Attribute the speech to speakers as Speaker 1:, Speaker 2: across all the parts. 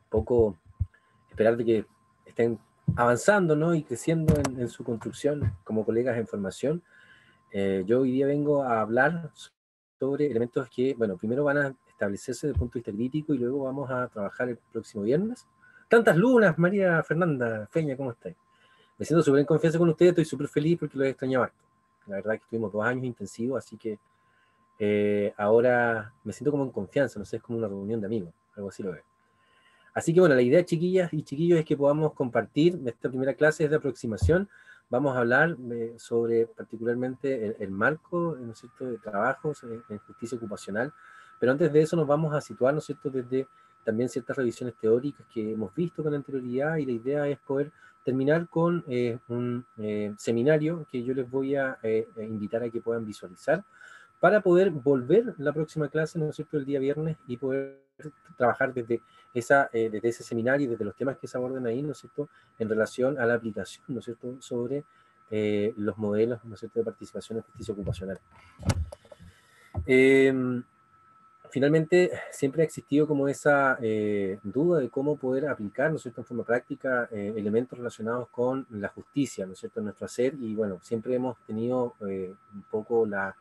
Speaker 1: poco esperar de que estén avanzando, ¿no? Y creciendo en su construcción como colegas en formación. Yo hoy día vengo a hablar sobre elementos que, bueno, primero van a establecerse desde el punto de vista crítico y luego vamos a trabajar el próximo viernes. Tantas lunas, María Fernanda Feña, ¿cómo estáis? Me siento súper en confianza con ustedes, estoy súper feliz porque los he extrañado harto. La verdad que estuvimos 2 años intensivos, así que ahora me siento como en confianza, no sé, es como una reunión de amigos, algo así lo veo. Así que bueno, la idea, chiquillas y chiquillos, es que podamos compartir esta primera clase de aproximación. Vamos a hablar sobre particularmente el marco, ¿no es cierto?, de trabajos en justicia ocupacional, pero antes de eso nos vamos a situar, ¿no es cierto?, desde también ciertas revisiones teóricas que hemos visto con anterioridad, y la idea es poder terminar con un seminario que yo les voy a invitar a que puedan visualizar para poder volver la próxima clase, ¿no es cierto?, el día viernes, y poder trabajar desde ese seminario y desde los temas que se abordan ahí, ¿no es cierto?, en relación a la aplicación, ¿no es cierto?, sobre los modelos, ¿no es cierto?, de participación en justicia ocupacional. Finalmente, siempre ha existido como esa duda de cómo poder aplicar, ¿no es cierto?, en forma práctica elementos relacionados con la justicia, ¿no es cierto?, en nuestro hacer, y bueno, siempre hemos tenido un poco la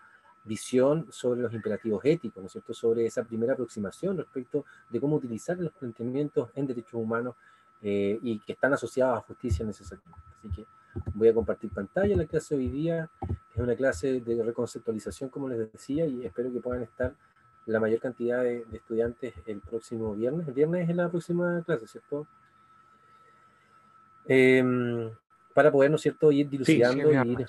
Speaker 1: visión sobre los imperativos éticos, ¿no es cierto?, sobre esa primera aproximación respecto de cómo utilizar los planteamientos en derechos humanos y que están asociados a justicia necesariamente. Así que voy a compartir pantalla. La clase de hoy día es una clase de reconceptualización, como les decía, y espero que puedan estar la mayor cantidad de estudiantes el próximo viernes. El viernes es la próxima clase, ¿cierto? Para poder, ¿no es cierto?, ir dilucidando y ir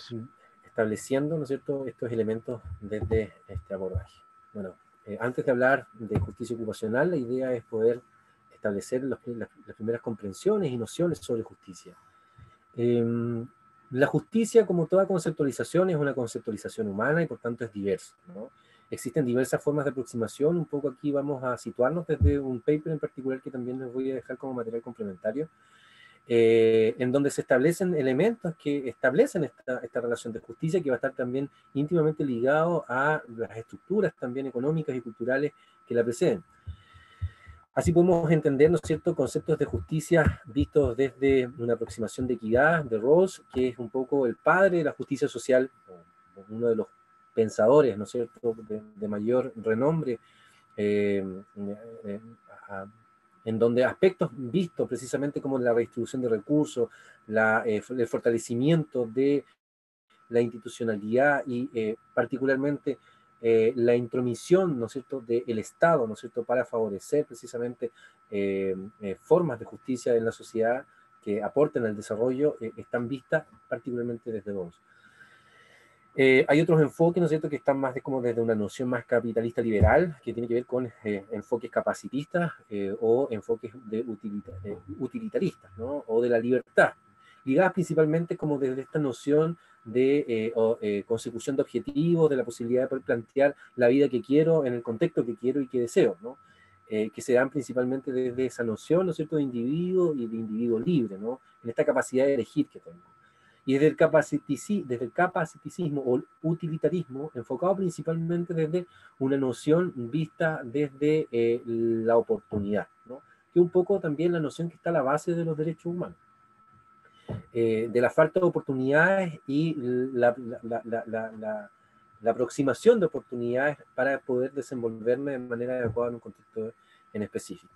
Speaker 1: estableciendo, ¿no es cierto?, estos elementos desde este abordaje. Bueno, antes de hablar de justicia ocupacional, la idea es poder establecer las primeras comprensiones y nociones sobre justicia. La justicia, como toda conceptualización, es una conceptualización humana y por tanto es diversa, ¿no? Existen diversas formas de aproximación. Un poco aquí vamos a situarnos desde un paper en particular que también les voy a dejar como material complementario, en donde se establecen elementos que establecen esta relación de justicia, que va a estar también íntimamente ligado a las estructuras también económicas y culturales que la preceden. Así podemos entender, ¿no es cierto?, conceptos de justicia vistos desde una aproximación de equidad, de Rawls, que es un poco el padre de la justicia social, uno de los pensadores, ¿no es cierto?, de mayor renombre, en donde aspectos vistos precisamente como la redistribución de recursos, el fortalecimiento de la institucionalidad y particularmente la intromisión, ¿no es cierto?, del Estado, ¿no es cierto?, para favorecer precisamente formas de justicia en la sociedad que aporten al desarrollo, están vistas particularmente desde Rawls. Hay otros enfoques, ¿no es cierto?, que están más como desde una noción más capitalista liberal, que tiene que ver con enfoques capacitistas o enfoques utilitaristas, ¿no?, o de la libertad, ligadas principalmente como desde esta noción de consecución de objetivos, de la posibilidad de poder plantear la vida que quiero en el contexto que quiero y que deseo, ¿no? Que se dan principalmente desde esa noción, ¿no es cierto?, de individuo y de individuo libre, ¿no?, en esta capacidad de elegir que tengo. Y desde el capaciticismo o utilitarismo, enfocado principalmente desde una noción vista desde la oportunidad, ¿no?, que es un poco también la noción que está a la base de los derechos humanos. De la falta de oportunidades y la aproximación de oportunidades para poder desenvolverme de manera adecuada en un contexto en específico.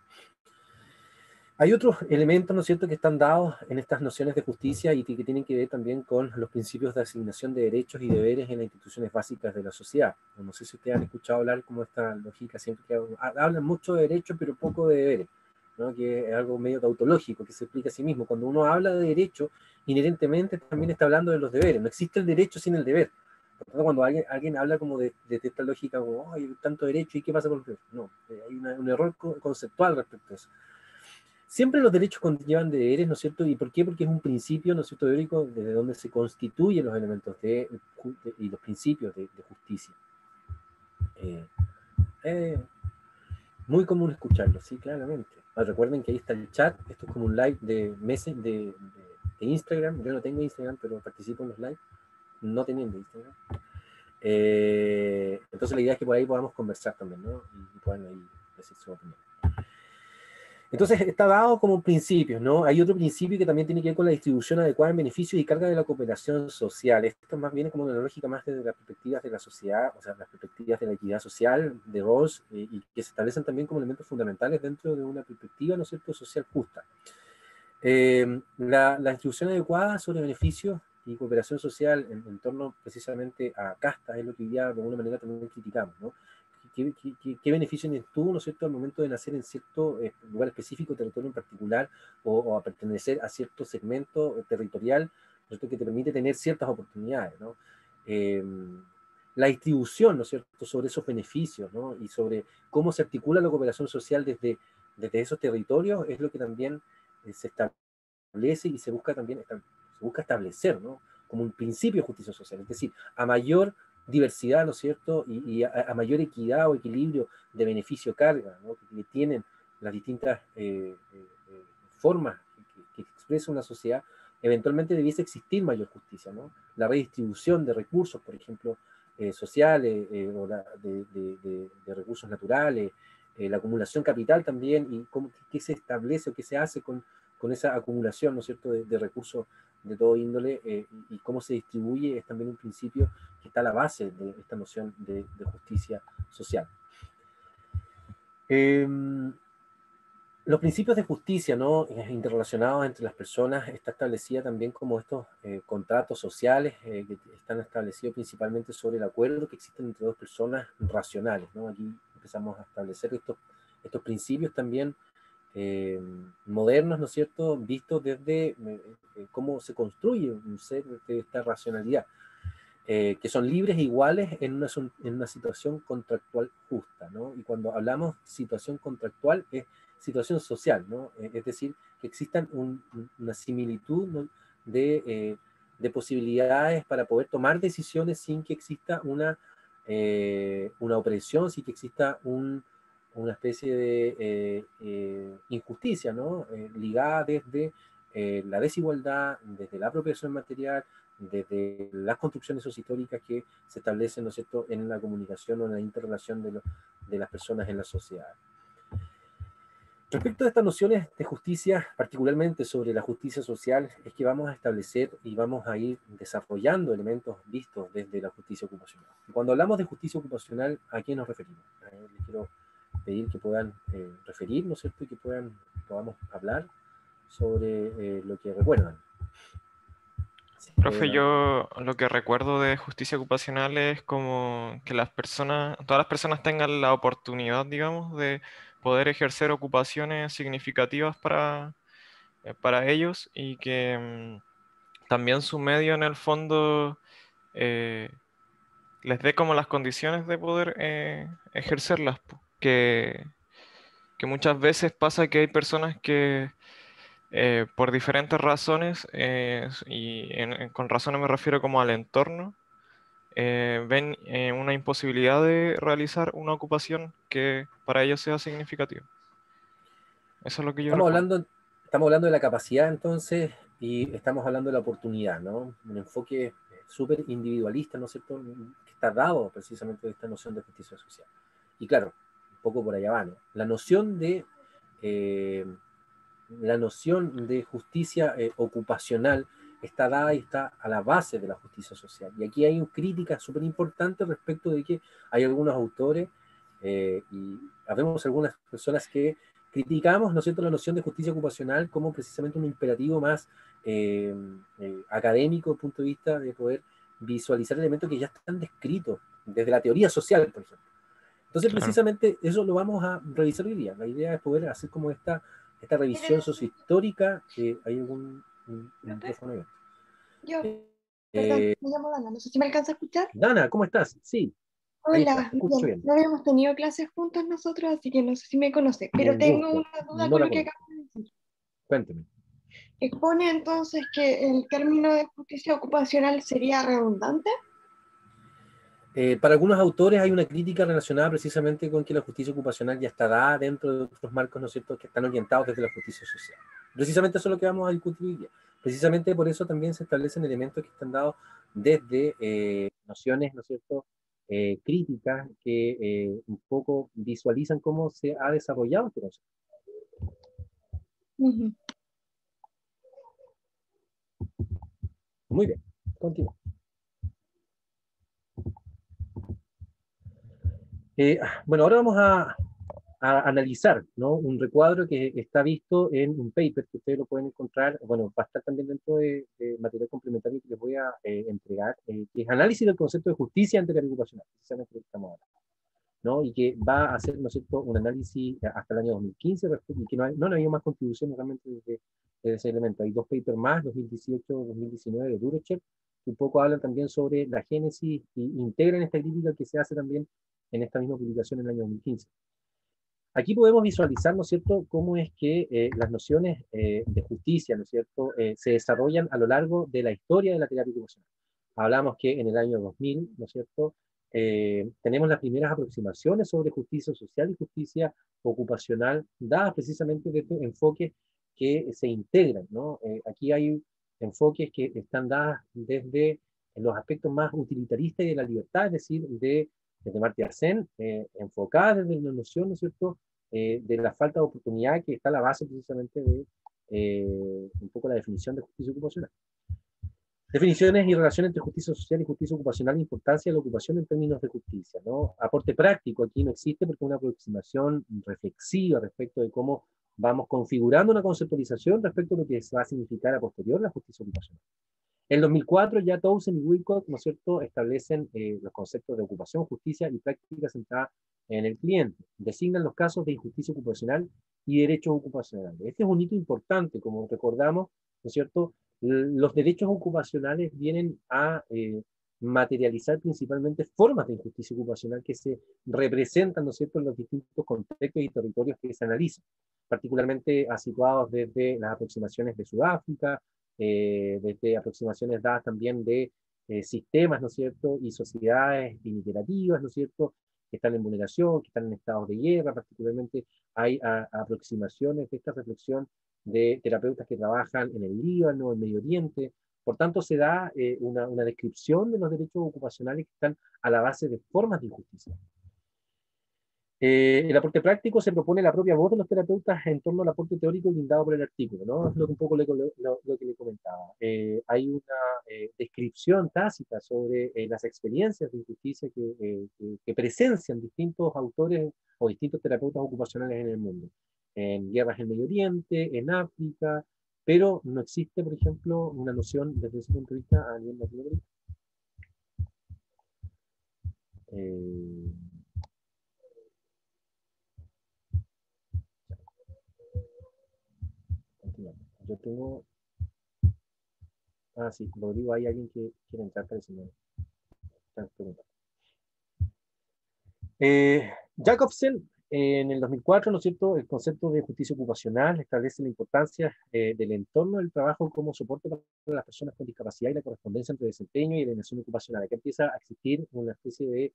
Speaker 1: Hay otros elementos, ¿no es cierto?, que están dados en estas nociones de justicia y que tienen que ver también con los principios de asignación de derechos y deberes en las instituciones básicas de la sociedad. No sé si ustedes han escuchado hablar como esta lógica, siempre que hablan mucho de derechos pero poco de deberes, ¿no?, que es algo medio tautológico, que se explica a sí mismo. Cuando uno habla de derecho, inherentemente también está hablando de los deberes. No existe el derecho sin el deber. Por tanto, cuando alguien habla como de esta lógica, como, hay tanto derecho, ¿y qué pasa con los deberes? No, hay un error conceptual respecto a eso. Siempre los derechos conllevan deberes, ¿no es cierto? ¿Y por qué? Porque es un principio, ¿no es cierto?, teórico, desde donde se constituyen los elementos y los principios de justicia. Muy común escucharlo, sí, claramente. Recuerden que ahí está el chat. Esto es como un live de meses de Instagram. Yo no tengo Instagram, pero participo en los lives, no teniendo Instagram. Entonces la idea es que por ahí podamos conversar también, ¿no? Y puedan ahí decir su opinión. Entonces está dado como principios, ¿no? Hay otro principio que también tiene que ver con la distribución adecuada en beneficios y carga de la cooperación social. Esto más viene como una lógica más desde las perspectivas de la sociedad, o sea, las perspectivas de la equidad social, de Rawls, y que se establecen también como elementos fundamentales dentro de una perspectiva, ¿no es cierto?, social justa. La distribución adecuada sobre beneficios y cooperación social en torno precisamente a castas es lo que ya de alguna manera también criticamos, ¿no? ¿Qué beneficio tienes tú, ¿no es cierto?, al momento de nacer en cierto lugar específico, territorio en particular, o a pertenecer a cierto segmento territorial, ¿no es cierto?, que te permite tener ciertas oportunidades, ¿no? La distribución, ¿no es cierto?, sobre esos beneficios, ¿no?, y sobre cómo se articula la cooperación social desde esos territorios es lo que también se establece y se busca también establecer, ¿no?, como un principio de justicia social. Es decir, a mayor diversidad, ¿no es cierto?, y a mayor equidad o equilibrio de beneficio-carga, ¿no?, que tienen las distintas formas que expresa una sociedad, eventualmente debiese existir mayor justicia, ¿no? La redistribución de recursos, por ejemplo, sociales, o de recursos naturales, la acumulación capital también, y qué se establece o qué se hace con esa acumulación, ¿no es cierto?, de recursos de todo índole, y cómo se distribuye es también un principio que está a la base de esta noción de justicia social. Los principios de justicia, ¿no?, interrelacionados entre las personas, está establecida también como estos contratos sociales que están establecidos principalmente sobre el acuerdo que existen entre dos personas racionales, ¿no? Aquí empezamos a establecer estos principios también modernos, ¿no es cierto?, vistos desde cómo se construye un ser de esta racionalidad, que son libres e iguales en una situación contractual justa, ¿no? Y cuando hablamos de situación contractual es situación social, ¿no? Es decir, que existan una similitud, ¿no?, de posibilidades para poder tomar decisiones sin que exista una opresión, sin que exista una especie de injusticia, ¿no?, ligada desde la desigualdad, desde la apropiación material, desde las construcciones sociohistóricas que se establecen, ¿no es cierto?, en la comunicación o en la interrelación de las personas en la sociedad. Respecto a estas nociones de justicia, particularmente sobre la justicia social, es que vamos a establecer y vamos a ir desarrollando elementos vistos desde la justicia ocupacional. Y cuando hablamos de justicia ocupacional, ¿a qué nos referimos? Les quiero pedir que puedan referir, ¿no es cierto?, y que podamos hablar sobre lo que recuerdan.
Speaker 2: Profe, yo lo que recuerdo de justicia ocupacional es como que todas las personas tengan la oportunidad, digamos, de poder ejercer ocupaciones significativas para ellos, y que también su medio en el fondo eh, les dé como las condiciones de poder ejercerlas, que muchas veces pasa que hay personas que por diferentes razones, y con razones me refiero como al entorno, ven una imposibilidad de realizar una ocupación que para ellos sea significativa. Eso es lo que yo
Speaker 1: Estamos
Speaker 2: recuerdo.
Speaker 1: hablando, estamos hablando de la capacidad entonces, y estamos hablando de la oportunidad, ¿no? Un enfoque súper individualista, ¿no es cierto?, que está dado precisamente de esta noción de justicia social. Y claro, un poco por allá va, ¿no? La noción de justicia ocupacional está dada y está a la base de la justicia social. Y aquí hay una crítica súper importante respecto de que hay algunos autores y habemos algunas personas que criticamos, ¿no es cierto?, la noción de justicia ocupacional como precisamente un imperativo más académico desde el punto de vista de poder visualizar elementos que ya están descritos desde la teoría social, por ejemplo. Entonces,
Speaker 2: Claro.
Speaker 1: precisamente eso lo vamos a revisar hoy día. La idea es poder hacer como esta revisión sociohistórica. ¿Hay algún micrófono abierto?
Speaker 3: Yo, perdón, me llamo Dana, no sé si me alcanza a escuchar.
Speaker 1: Dana, ¿cómo estás? Sí, ahí está,
Speaker 3: Hola,
Speaker 1: te escucho
Speaker 3: bien.
Speaker 1: bien.
Speaker 3: No habíamos tenido clases juntos nosotros, así que no sé si me conoce, pero
Speaker 1: Un
Speaker 3: tengo
Speaker 1: gusto,
Speaker 3: una duda
Speaker 1: no
Speaker 3: con
Speaker 1: la
Speaker 3: lo que
Speaker 1: conozco.
Speaker 3: acabo de decir.
Speaker 1: Cuénteme.
Speaker 3: ¿Expone entonces que el término de justicia ocupacional sería redundante?
Speaker 1: Para algunos autores hay una crítica relacionada precisamente con que la justicia ocupacional ya está dada dentro de otros marcos, ¿no es cierto?, que están orientados desde la justicia social. Precisamente eso es lo que vamos a discutir hoy día. Precisamente por eso también se establecen elementos que están dados desde nociones, ¿no es cierto?, críticas que un poco visualizan cómo se ha desarrollado este concepto.
Speaker 3: Ujú.
Speaker 1: Muy bien, continúo. Bueno, ahora vamos a analizar, ¿no?, un recuadro que está visto en un paper que ustedes lo pueden encontrar, bueno, va a estar también dentro de material complementario que les voy a entregar, que es análisis del concepto de justicia ante la ocupacional, precisamente lo que estamos hablando, ¿no?, y que va a hacer, ¿no es cierto?, un análisis hasta el año 2015, y que no ha habido más contribuciones realmente desde ese elemento. Hay dos papers más, 2018-2019 de Duracek, que un poco hablan también sobre la génesis y integran esta crítica que se hace también en esta misma publicación en el año 2015. Aquí podemos visualizar, ¿no es cierto?, cómo es que las nociones de justicia, ¿no es cierto?, se desarrollan a lo largo de la historia de la terapia ocupacional. Hablamos que en el año 2000, ¿no es cierto?, tenemos las primeras aproximaciones sobre justicia social y justicia ocupacional, dadas precisamente de estos enfoques que se integran, ¿no? Aquí hay enfoques que están dadas desde los aspectos más utilitaristas y de la libertad, es decir, desde Amartya Sen, enfocada desde una noción, ¿no es cierto?, de la falta de oportunidad que está a la base precisamente de un poco la definición de justicia ocupacional. Definiciones y relaciones entre justicia social y justicia ocupacional, importancia de la ocupación en términos de justicia, ¿no? Aporte práctico aquí no existe porque es una aproximación reflexiva respecto de cómo vamos configurando una conceptualización respecto a lo que va a significar a posterior la justicia ocupacional. En 2004 ya Townsend y Wilcox, ¿no es cierto?, establecen los conceptos de ocupación, justicia y práctica centrada en el cliente. Designan los casos de injusticia ocupacional y derechos ocupacionales. Este es un hito importante, como recordamos, ¿no es cierto? Los derechos ocupacionales vienen a materializar principalmente formas de injusticia ocupacional que se representan, ¿no es cierto?, en los distintos contextos y territorios que se analizan, particularmente situados desde las aproximaciones de Sudáfrica, desde aproximaciones dadas también de sistemas, ¿no es cierto?, y sociedades limitativas, ¿no es cierto?, que están en vulneración, que están en estados de guerra, particularmente hay aproximaciones de esta reflexión de terapeutas que trabajan en el Líbano, en Medio Oriente. Por tanto, se da una descripción de los derechos ocupacionales que están a la base de formas de injusticia. El aporte práctico se propone la propia voz de los terapeutas en torno al aporte teórico brindado por el artículo, ¿no? Es un poco lo que le comentaba. Hay una descripción tácita sobre las experiencias de injusticia que presencian distintos autores o distintos terapeutas ocupacionales en el mundo. En guerras en Medio Oriente, en África, pero no existe, por ejemplo, una noción desde ese punto de vista a nivel latinoamericano. Yo tengo... Ah, sí, Rodrigo, hay alguien que quiere entrar, parece que me están preguntando. Jacobsen, en el 2004, ¿no es cierto?, el concepto de justicia ocupacional establece la importancia del entorno del trabajo como soporte para las personas con discapacidad y la correspondencia entre desempeño y alienación ocupacional. Aquí empieza a existir una especie de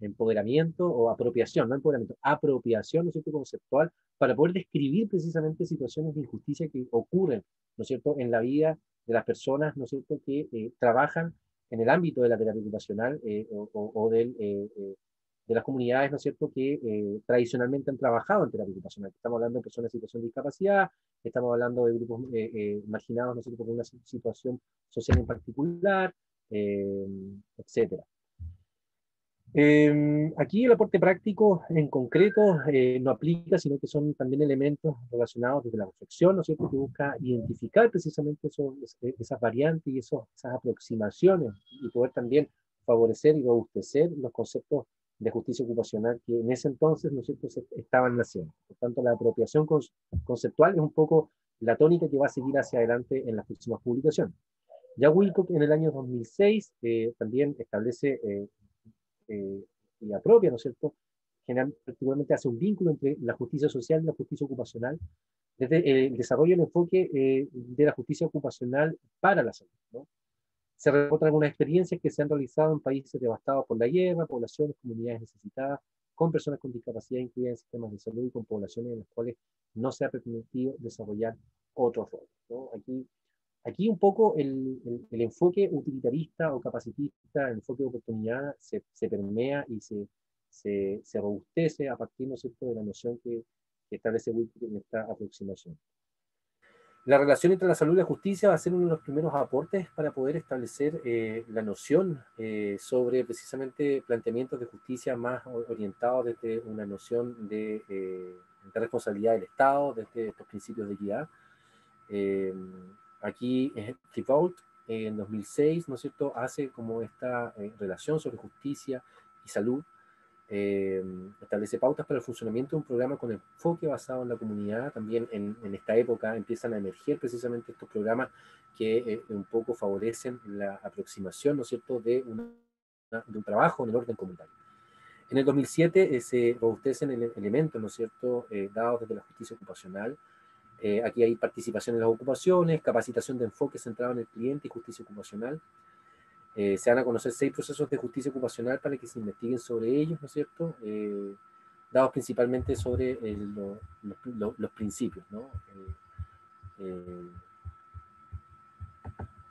Speaker 1: empoderamiento o apropiación, no empoderamiento, apropiación, ¿no es cierto?, conceptual, para poder describir precisamente situaciones de injusticia que ocurren, ¿no es cierto?, en la vida de las personas, ¿no es cierto?, que trabajan en el ámbito de la terapia ocupacional o de las comunidades, ¿no es cierto?, que tradicionalmente han trabajado en terapia ocupacional. Estamos hablando de personas en situación de discapacidad, estamos hablando de grupos marginados, ¿no es cierto?, por una situación social en particular, etcétera. Aquí el aporte práctico en concreto no aplica, sino que son también elementos relacionados desde la reflexión, ¿no es cierto?, que busca identificar precisamente esas variantes y esas aproximaciones y poder también favorecer y robustecer los conceptos de justicia ocupacional que en ese entonces, ¿no es cierto?, estaban naciendo. Por tanto, la apropiación conceptual es un poco la tónica que va a seguir hacia adelante en las próximas publicaciones. Ya Wilcock en el año 2006 también establece y apropia, ¿no es cierto?, particularmente hace un vínculo entre la justicia social y la justicia ocupacional, desde el desarrollo del enfoque de la justicia ocupacional para la salud, ¿no? Se reportan algunas experiencias que se han realizado en países devastados por la guerra, poblaciones, comunidades necesitadas, con personas con discapacidad incluidas en sistemas de salud y con poblaciones en las cuales no se ha permitido desarrollar otros roles, ¿no? Aquí un poco el enfoque utilitarista o capacitista, el enfoque de oportunidad se permea y se robustece a partir, ¿no es cierto?, de la noción que establece Wilke en esta aproximación. La relación entre la salud y la justicia va a ser uno de los primeros aportes para poder establecer la noción sobre precisamente planteamientos de justicia más orientados desde una noción de responsabilidad del Estado, desde estos principios de equidad. Aquí Thibault en 2006, ¿no es cierto?, hace como esta relación sobre justicia y salud. Establece pautas para el funcionamiento de un programa con enfoque basado en la comunidad. También en esta época empiezan a emerger precisamente estos programas que un poco favorecen la aproximación, ¿no es cierto?, de un trabajo en el orden comunitario. En el 2007 se robustecen elementos, ¿no es cierto?, dados desde la justicia ocupacional. Aquí hay participación en las ocupaciones, capacitación de enfoque centrado en el cliente y justicia ocupacional. Se van a conocer 6 procesos de justicia ocupacional para que se investiguen sobre ellos, ¿no es cierto?, dados principalmente sobre los principios, ¿no?,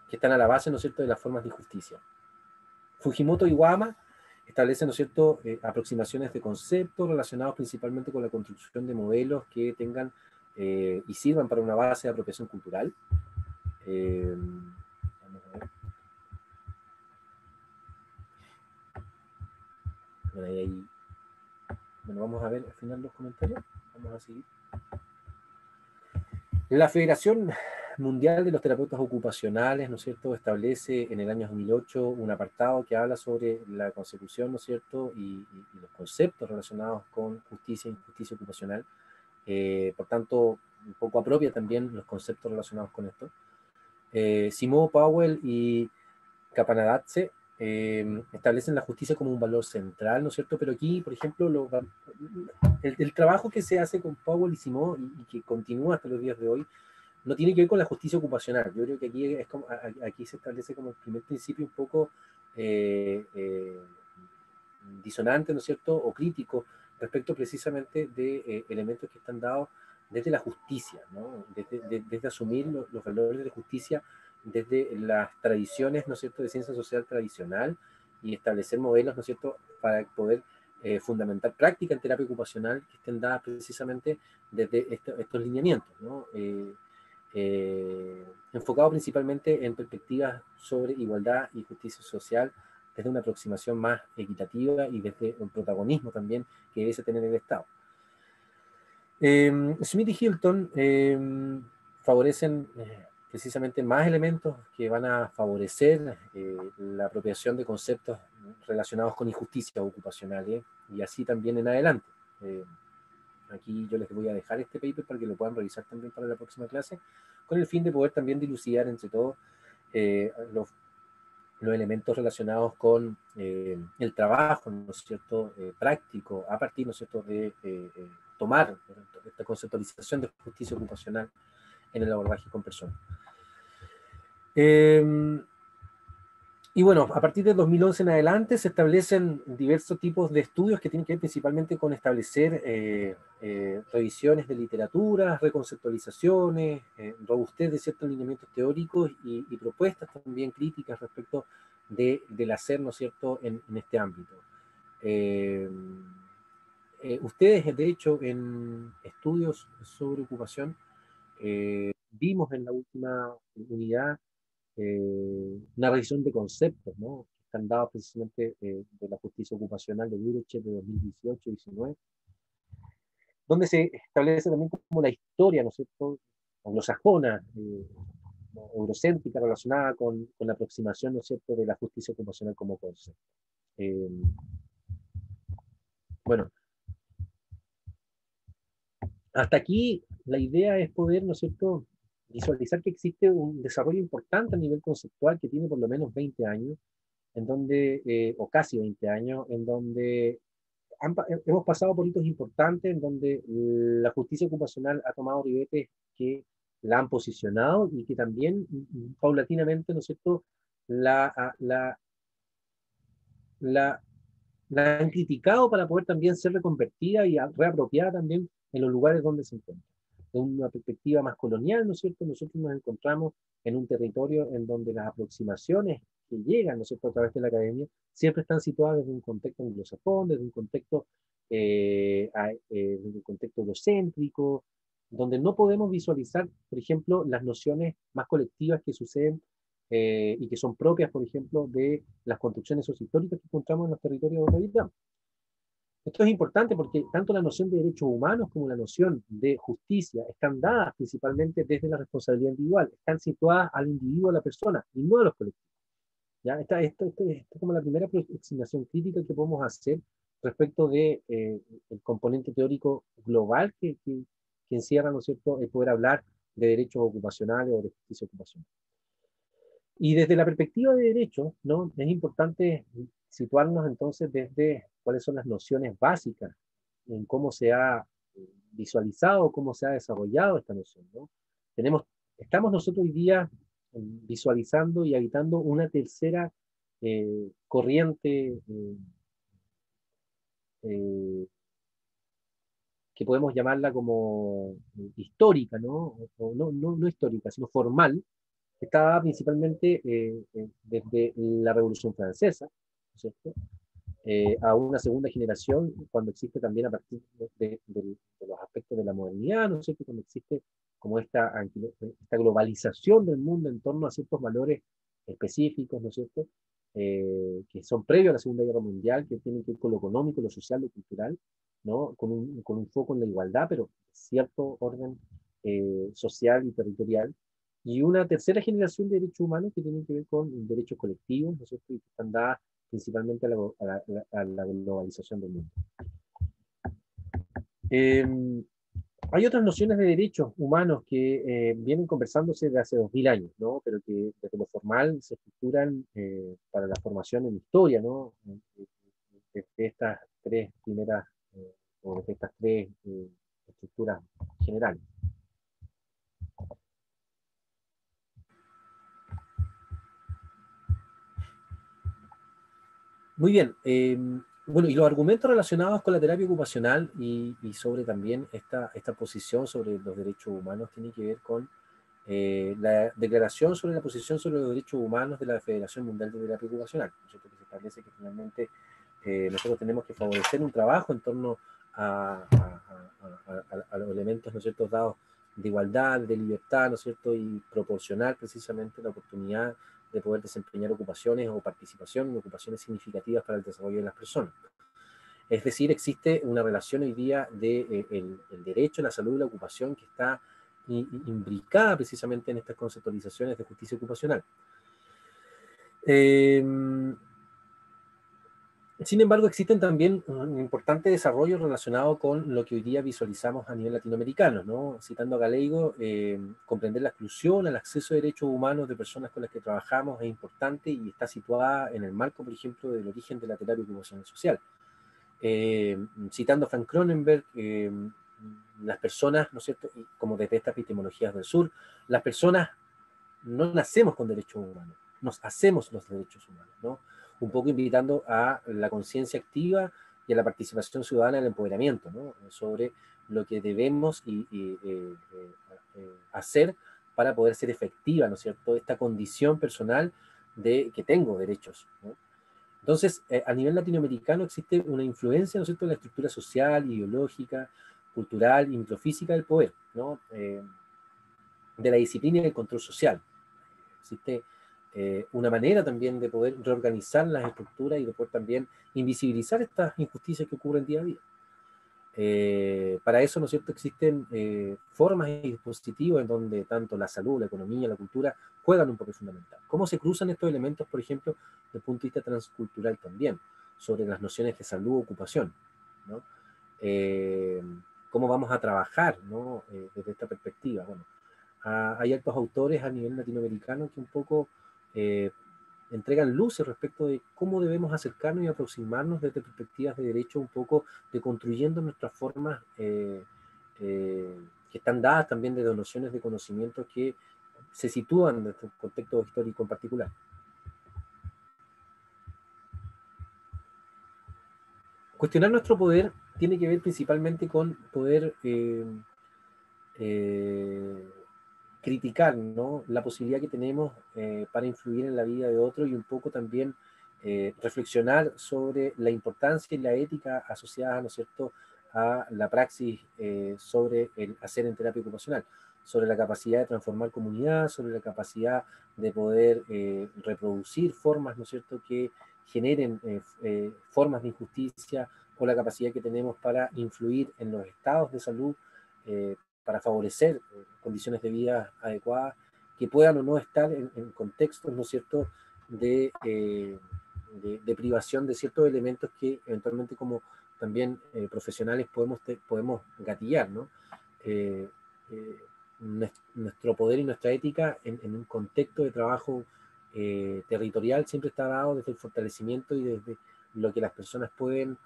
Speaker 1: que están a la base, ¿no es cierto?, de las formas de justicia. Fujimoto y Wama establecen, ¿no es cierto?, aproximaciones de conceptos relacionados principalmente con la construcción de modelos que tengan y sirvan para una base de apropiación cultural. Vamos a ver. Bueno, vamos a ver al final los comentarios. Vamos a seguir. La Federación Mundial de los Terapeutas Ocupacionales, ¿no es cierto?, establece en el año 2008 un apartado que habla sobre la consecución, ¿no es cierto?, y los conceptos relacionados con justicia y injusticia ocupacional. Por tanto, un poco apropia también los conceptos relacionados con esto. Simo Powell y Kapanadatse establecen la justicia como un valor central, ¿no es cierto? Pero aquí, por ejemplo, el trabajo que se hace con Powell y Simo y que continúa hasta los días de hoy, no tiene que ver con la justicia ocupacional. Yo creo que aquí se establece como el primer principio un poco disonante, ¿no es cierto?, o crítico respecto precisamente de elementos que están dados desde la justicia, ¿no?, desde asumir los valores de justicia desde las tradiciones, ¿no es cierto?, de ciencia social tradicional y establecer modelos, ¿no es cierto?, para poder fundamentar prácticas en terapia ocupacional que estén dadas precisamente desde estos lineamientos, ¿no? Enfocado principalmente en perspectivas sobre igualdad y justicia social desde una aproximación más equitativa y desde un protagonismo también que debe tener el Estado. Smith y Hilton favorecen precisamente más elementos que van a favorecer la apropiación de conceptos relacionados con injusticias ocupacionales y así también en adelante. Aquí yo les voy a dejar este paper para que lo puedan revisar también para la próxima clase, con el fin de poder también dilucidar entre todos los elementos relacionados con el trabajo, ¿no es cierto?, práctico, a partir, ¿no es cierto?, de tomar esta conceptualización de justicia ocupacional en el abordaje con personas. Y bueno, a partir de 2011 en adelante se establecen diversos tipos de estudios que tienen que ver principalmente con establecer revisiones de literatura, reconceptualizaciones, robustez de ciertos lineamientos teóricos y propuestas también críticas respecto del hacer, ¿no es cierto?, en este ámbito. Ustedes, de hecho, en estudios sobre ocupación, vimos en la última unidad una revisión de conceptos, ¿no?, que están dados precisamente de la justicia ocupacional de Duracek de 2018-19, donde se establece también como la historia, ¿no es cierto?, anglosajona, eurocéntrica, relacionada con la aproximación, ¿no es cierto?, de la justicia ocupacional como concepto. Bueno, hasta aquí la idea es poder, ¿no es cierto?, visualizar que existe un desarrollo importante a nivel conceptual que tiene por lo menos 20 años, en donde, o casi 20 años, en donde hemos pasado por hitos importantes, en donde la justicia ocupacional ha tomado ribetes que la han posicionado y que también paulatinamente, ¿no es cierto?, la han criticado para poder también ser reconvertida y reapropiada también en los lugares donde se encuentra. de una perspectiva más colonial, ¿no es cierto? Nosotros nos encontramos en un territorio en donde las aproximaciones que llegan, ¿no es cierto?, a través de la academia, siempre están situadas desde un contexto anglosajón, desde un contexto eurocéntrico, donde no podemos visualizar, por ejemplo, las nociones más colectivas que suceden y que son propias, por ejemplo, de las construcciones sociohistóricas que encontramos en los territorios donde habitamos. Esto es importante porque tanto la noción de derechos humanos como la noción de justicia están dadas principalmente desde la responsabilidad individual, están situadas al individuo, a la persona, y no a los colectivos. ¿Ya? Esta es como la primera aproximación crítica que podemos hacer respecto de el componente teórico global que encierra, ¿no es cierto?, el poder hablar de derechos ocupacionales o de justicia ocupacional. Y desde la perspectiva de derechos, ¿no?, es importante situarnos entonces desde cuáles son las nociones básicas en cómo se ha visualizado, cómo se ha desarrollado esta noción, ¿no? Estamos nosotros hoy día visualizando y habitando una tercera corriente eh, que podemos llamarla como histórica, ¿no? No histórica, sino formal, que está dada principalmente desde la Revolución Francesa, ¿no es cierto?, a una segunda generación, cuando existe también a partir de los aspectos de la modernidad, ¿no es cierto?, cuando existe como esta globalización del mundo en torno a ciertos valores específicos, ¿no es cierto?, que son previos a la Segunda Guerra Mundial, que tienen que ver con lo económico, lo social, lo cultural, ¿no?, con un foco en la igualdad, pero cierto orden social y territorial, y una tercera generación de derechos humanos que tienen que ver con derechos colectivos, ¿no es cierto?, y que están dadas principalmente a la globalización del mundo. Hay otras nociones de derechos humanos que vienen conversándose desde hace 2000 años, ¿no?, pero que desde lo formal se estructuran para la formación en historia, ¿no?, desde estas tres primeras, o desde estas tres estructuras generales. Muy bien. Bueno, y los argumentos relacionados con la terapia ocupacional y sobre también esta posición sobre los derechos humanos tiene que ver con la declaración sobre la posición sobre los derechos humanos de la Federación Mundial de Terapia Ocupacional, ¿no es cierto?, que se establece que finalmente nosotros tenemos que favorecer un trabajo en torno a los elementos, ¿no es cierto?, dados de igualdad, de libertad, ¿no es cierto?, y proporcionar precisamente la oportunidad de poder desempeñar ocupaciones o participación en ocupaciones significativas para el desarrollo de las personas. Es decir, existe una relación hoy día de el derecho a la salud y la ocupación que está imbricada precisamente en estas conceptualizaciones de justicia ocupacional. Sin embargo, existen también un importante desarrollo relacionado con lo que hoy día visualizamos a nivel latinoamericano, ¿no? Citando a Galego, comprender la exclusión al acceso a derechos humanos de personas con las que trabajamos es importante y está situada en el marco, por ejemplo, del origen de la terapia ocupacional social. Citando a Frank Cronenberg, las personas, ¿no es cierto?, y como desde estas epistemologías del sur, las personas no nacemos con derechos humanos, nos hacemos los derechos humanos, ¿no? Un poco invitando a la conciencia activa y a la participación ciudadana en el empoderamiento, ¿no?, sobre lo que debemos hacer para poder ser efectiva, ¿no es cierto?, esta condición personal de que tengo derechos, ¿no? Entonces, a nivel latinoamericano existe una influencia, ¿no es cierto?, en la estructura social, ideológica, cultural y microfísica del poder, ¿no?, de la disciplina y del control social. Existe una manera también de poder reorganizar las estructuras y de poder también invisibilizar estas injusticias que ocurren día a día. Para eso, ¿no es cierto?, existen formas y dispositivos en donde tanto la salud, la economía, la cultura juegan un papel fundamental. ¿Cómo se cruzan estos elementos, por ejemplo, desde el punto de vista transcultural también, sobre las nociones de salud o ocupación, ¿no? ¿Cómo vamos a trabajar, ¿no?, desde esta perspectiva? Bueno, hay altos autores a nivel latinoamericano que un poco entregan luces respecto de cómo debemos acercarnos y aproximarnos desde perspectivas de derecho, un poco de construyendo nuestras formas que están dadas también de nociones de conocimiento que se sitúan en nuestro contexto histórico en particular. Cuestionar nuestro poder tiene que ver principalmente con poder criticar, ¿no?, la posibilidad que tenemos para influir en la vida de otro y un poco también reflexionar sobre la importancia y la ética asociada, ¿no es cierto?, a la praxis sobre el hacer en terapia ocupacional, sobre la capacidad de transformar comunidad, sobre la capacidad de poder reproducir formas, ¿no es cierto?, que generen formas de injusticia, o la capacidad que tenemos para influir en los estados de salud, para favorecer condiciones de vida adecuadas, que puedan o no estar en contextos, ¿no es cierto?, de privación de ciertos elementos que eventualmente como también profesionales podemos gatillar, ¿no? Nuestro poder y nuestra ética en un contexto de trabajo territorial siempre está dado desde el fortalecimiento y desde lo que las personas pueden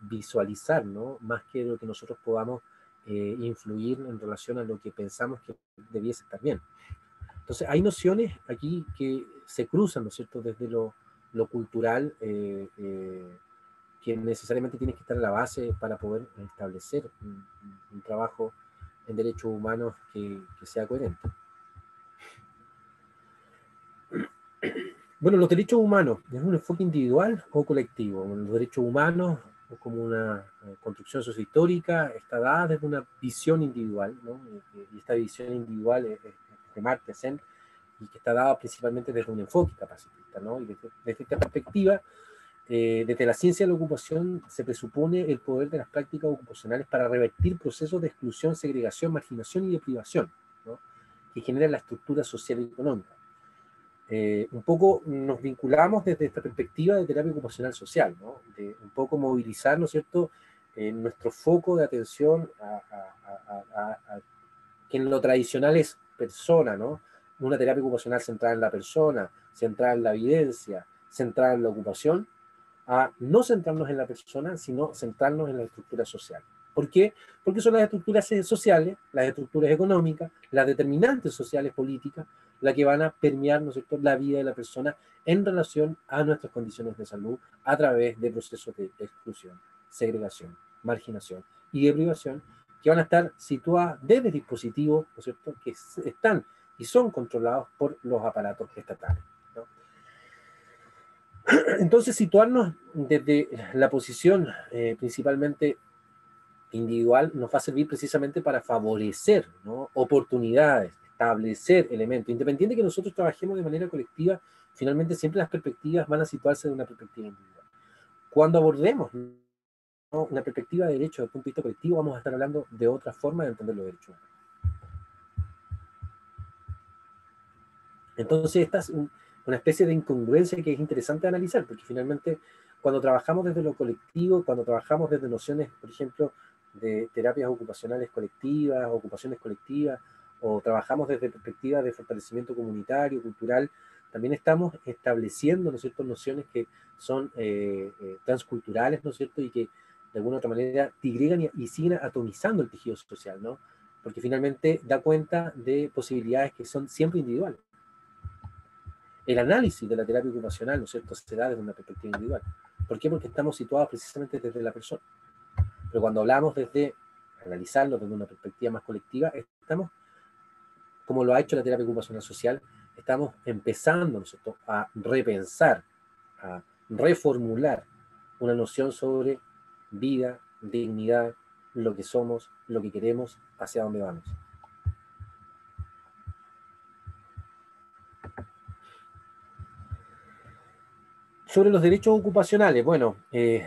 Speaker 1: visualizar, ¿no?, más que lo que nosotros podamos influir en relación a lo que pensamos que debiese estar bien. Entonces, hay nociones aquí que se cruzan, ¿no es cierto?, desde lo cultural, que necesariamente tiene que estar a la base para poder establecer un trabajo en derechos humanos que sea coherente. Bueno, los derechos humanos, ¿es un enfoque individual o colectivo? Los derechos humanos, como una construcción sociohistórica, está dada desde una visión individual, ¿no? Y esta visión individual es de Amartya Sen, y que está dada principalmente desde un enfoque capacitista, ¿no? Y desde esta perspectiva, desde la ciencia de la ocupación se presupone el poder de las prácticas ocupacionales para revertir procesos de exclusión, segregación, marginación y de privación, ¿no?, que generan la estructura social y económica. Un poco nos vinculamos desde esta perspectiva de terapia ocupacional social, ¿no?, de un poco movilizar, ¿no es cierto?, nuestro foco de atención a que en lo tradicional es persona, ¿no?, una terapia ocupacional centrada en la persona, centrada en la evidencia, centrada en la ocupación, a no centrarnos en la persona, sino centrarnos en la estructura social. ¿Por qué? Porque son las estructuras sociales, las estructuras económicas, las determinantes sociales políticas, las que van a permear, ¿no es cierto?, la vida de la persona en relación a nuestras condiciones de salud a través de procesos de exclusión, segregación, marginación y de privación, que van a estar situadas desde dispositivos, ¿no es cierto?, que están y son controlados por los aparatos estatales, ¿no? Entonces, situarnos desde la posición principalmente individual nos va a servir precisamente para favorecer, ¿no?, oportunidades, establecer elementos. Independiente de que nosotros trabajemos de manera colectiva, finalmente siempre las perspectivas van a situarse de una perspectiva individual. Cuando abordemos, ¿no?, una perspectiva de derecho desde el punto de vista colectivo, vamos a estar hablando de otra forma de entender los derechos humanos. Entonces, esta es una especie de incongruencia que es interesante analizar, porque finalmente cuando trabajamos desde lo colectivo, cuando trabajamos desde nociones, por ejemplo, de terapias ocupacionales colectivas, ocupaciones colectivas, o trabajamos desde perspectivas de fortalecimiento comunitario, cultural, también estamos estableciendo, ¿no es cierto?, nociones que son transculturales, ¿no es cierto?, y que de alguna u otra manera digregan y siguen atomizando el tejido social, ¿no?, porque finalmente da cuenta de posibilidades que son siempre individuales. El análisis de la terapia ocupacional, ¿no es cierto?, se da desde una perspectiva individual. ¿Por qué? Porque estamos situados precisamente desde la persona. Pero cuando hablamos desde analizarlo desde una perspectiva más colectiva, estamos, como lo ha hecho la terapia ocupacional social, estamos empezando, ¿no es cierto?, a repensar, a reformular una noción sobre vida, dignidad, lo que somos, lo que queremos, hacia dónde vamos. Sobre los derechos ocupacionales, bueno, el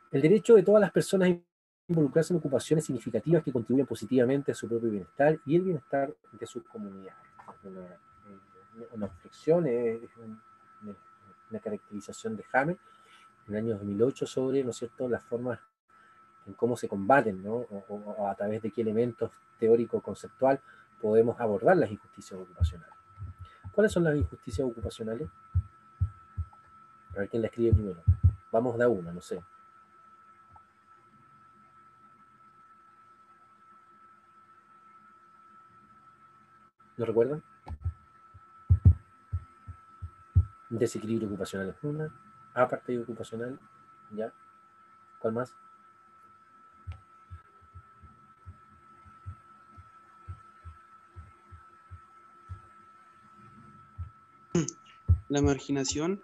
Speaker 1: derecho de todas las personas a involucrarse en ocupaciones significativas que contribuyen positivamente a su propio bienestar y el bienestar de sus comunidades. Una reflexión, una caracterización de James en el año 2008 sobre, ¿no es cierto?, las formas en cómo se combaten, ¿no?, o a través de qué elementos teórico-conceptual podemos abordar las injusticias ocupacionales. ¿Cuáles son las injusticias ocupacionales? A ver quién la escribe primero. Vamos de a una, no sé. ¿Lo recuerdan? Desequilibrio ocupacional es una. Apartheid ocupacional, ¿ya? ¿Cuál más?
Speaker 4: La marginación,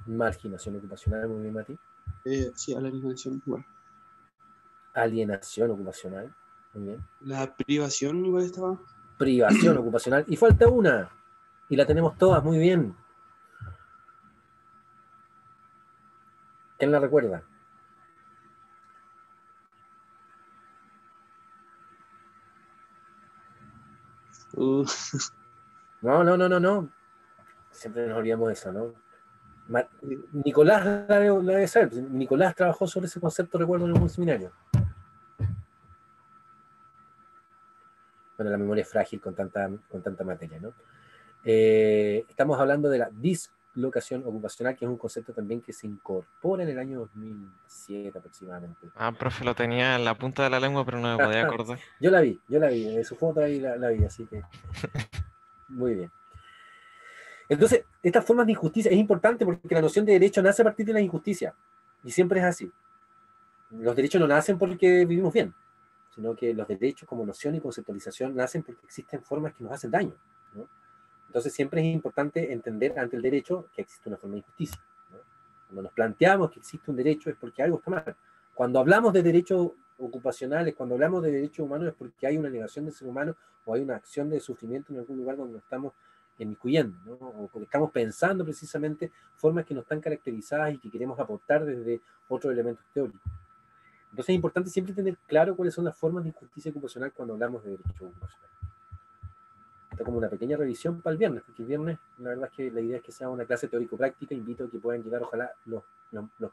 Speaker 1: Marginación ocupacional, muy bien, Mati.
Speaker 4: sí, a la marginación igual.
Speaker 1: Alienación ocupacional, muy bien.
Speaker 4: La privación igual estaba.
Speaker 1: Privación ocupacional. Y falta una. Y la tenemos todas, muy bien. ¿Quién la recuerda?
Speaker 4: Uh,
Speaker 1: No. Siempre nos olvidamos de eso, ¿no? Nicolás la debe saber. Nicolás trabajó sobre ese concepto, recuerdo, en un seminario. Bueno, la memoria es frágil con tanta materia, ¿no? Estamos hablando de la dislocación ocupacional, que es un concepto también que se incorpora en el año 2007 aproximadamente.
Speaker 2: Ah, profe, lo tenía en la punta de la lengua, pero no me podía acordar.
Speaker 1: Yo la vi, de su foto ahí la vi, así que muy bien. Entonces, estas formas de injusticia es importante porque la noción de derecho nace a partir de la injusticia, y siempre es así. Los derechos no nacen porque vivimos bien, sino que los derechos como noción y conceptualización nacen porque existen formas que nos hacen daño, ¿no? Entonces siempre es importante entender ante el derecho que existe una forma de injusticia, ¿no? Cuando nos planteamos que existe un derecho es porque algo está mal. Cuando hablamos de derechos ocupacionales, cuando hablamos de derechos humanos es porque hay una negación del ser humano o hay una acción de sufrimiento en algún lugar donde nos estamos inmiscuyendo, ¿no? O porque estamos pensando precisamente formas que no están caracterizadas y que queremos aportar desde otros elementos teóricos. Entonces es importante siempre tener claro cuáles son las formas de injusticia ocupacional cuando hablamos de derechos ocupacionales. Está como una pequeña revisión para el viernes, porque el viernes la verdad es que la idea es que sea una clase teórico-práctica, invito a que puedan llegar ojalá los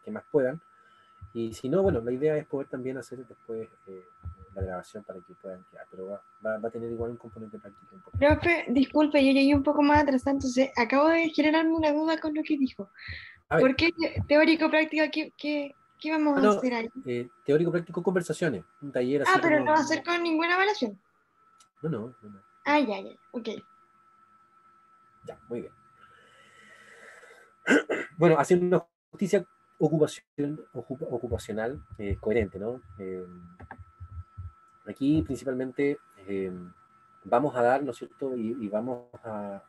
Speaker 1: que más puedan, y si no, bueno, la idea es poder también hacer después la grabación para que puedan quedar, pero va a tener igual un componente práctico importante.
Speaker 3: Profe, disculpe, yo llegué un poco más atrasada, entonces acabo de generarme una duda con lo que dijo.
Speaker 1: A ver,
Speaker 3: ¿Por qué teórico-práctica? ¿Qué vamos a hacer ahí?
Speaker 1: teórico-práctico conversaciones, un taller así
Speaker 3: Pero
Speaker 1: como...
Speaker 3: no va a ser con ninguna evaluación.
Speaker 1: No.
Speaker 3: Ya, ok.
Speaker 1: Ya, muy bien. Bueno, hacer una justicia ocupacional coherente, ¿no? Aquí principalmente vamos a dar, ¿no es cierto? Y vamos a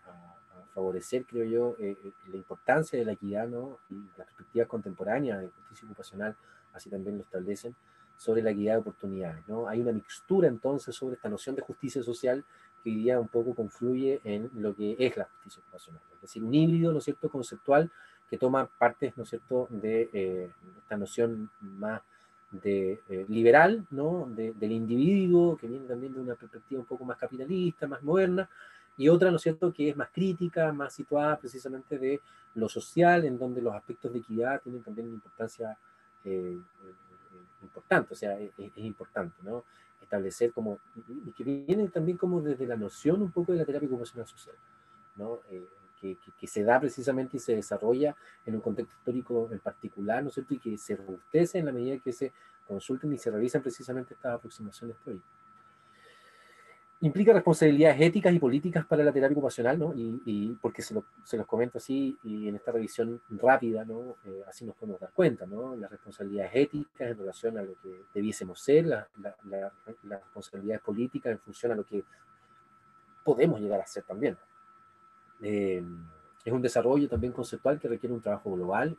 Speaker 1: favorecer, creo yo, la importancia de la equidad, ¿no? Y las perspectivas contemporáneas de justicia ocupacional, así también lo establecen, sobre la equidad de oportunidades, ¿no? Hay una mixtura entonces sobre esta noción de justicia social que hoy día un poco confluye en lo que es la justicia ocupacional, es decir, un híbrido, ¿no es cierto?, conceptual que toma partes, ¿no es cierto?, de esta noción más liberal, ¿no? Del individuo, que viene también de una perspectiva un poco más capitalista, más moderna, y otra, ¿no es cierto?, que es más crítica, más situada precisamente de lo social, en donde los aspectos de equidad tienen también una importancia importante, o sea, es importante, ¿no? Establecer como, y que viene también como desde la noción un poco de la terapia ocupacional social, ¿no? Que se da precisamente y se desarrolla en un contexto histórico en particular, ¿no es cierto? Y que se robustece en la medida que se consulten y se revisan precisamente estas aproximaciones teóricas. Implica responsabilidades éticas y políticas para la terapia ocupacional, ¿no? Y porque se los comento así, y en esta revisión rápida, ¿no? Así nos podemos dar cuenta, ¿no? Las responsabilidades éticas en relación a lo que debiésemos ser, las responsabilidades políticas en función a lo que podemos llegar a ser también. Es un desarrollo también conceptual que requiere un trabajo global,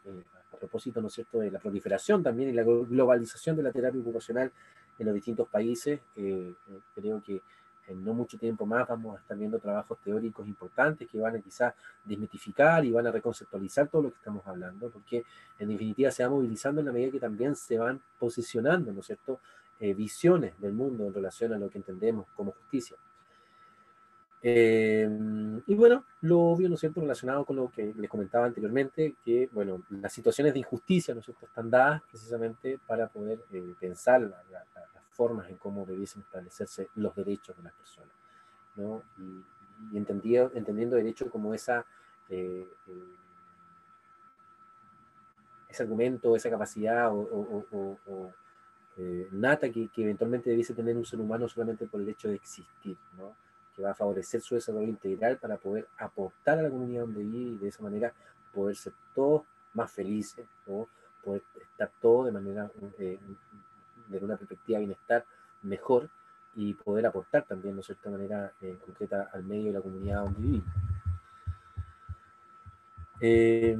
Speaker 1: a propósito, ¿no es cierto?, de la proliferación también y la globalización de la terapia ocupacional en los distintos países. Creo que en no mucho tiempo más vamos a estar viendo trabajos teóricos importantes que van a quizás desmitificar y van a reconceptualizar todo lo que estamos hablando, porque en definitiva se va movilizando en la medida que también se van posicionando, ¿no es cierto?, visiones del mundo en relación a lo que entendemos como justicia. Y bueno, lo obvio, ¿no es cierto?, relacionado con lo que les comentaba anteriormente, que, bueno, las situaciones de injusticia, ¿no es cierto?, están dadas precisamente para poder pensar las formas en cómo debiesen establecerse los derechos de las personas, ¿no? Y entendiendo derecho como ese argumento, esa capacidad nata que eventualmente debiese tener un ser humano solamente por el hecho de existir, ¿no? Que va a favorecer su desarrollo integral para poder aportar a la comunidad donde vive y de esa manera poder ser todos más felices, o poder estar todos de manera, de una perspectiva de bienestar mejor y poder aportar también, de cierta manera concreta al medio y la comunidad donde vivimos. Eh,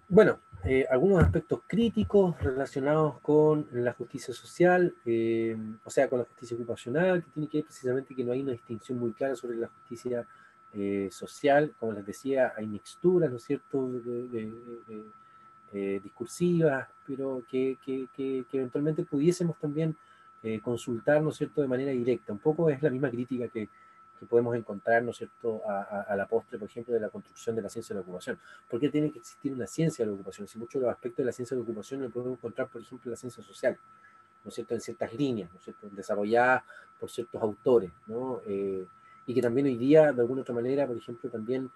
Speaker 1: bueno, algunos aspectos críticos relacionados con la justicia social, o sea, con la justicia ocupacional, que tiene que ver precisamente que no hay una distinción muy clara sobre la justicia social. Como les decía, hay mixturas, ¿no es cierto?, discursivas, pero que eventualmente pudiésemos también consultar, ¿no es cierto?, de manera directa. Un poco es la misma crítica que podemos encontrar, ¿no es cierto?, a la postre, por ejemplo, de la construcción de la ciencia de la ocupación. ¿Por qué tiene que existir una ciencia de la ocupación? Si muchos de los aspectos de la ciencia de la ocupación lo podemos encontrar, por ejemplo, en la ciencia social, ¿no es cierto?, en ciertas líneas, ¿no es cierto?, desarrolladas por ciertos autores, ¿no? Y que también hoy día, de alguna otra manera, por ejemplo, también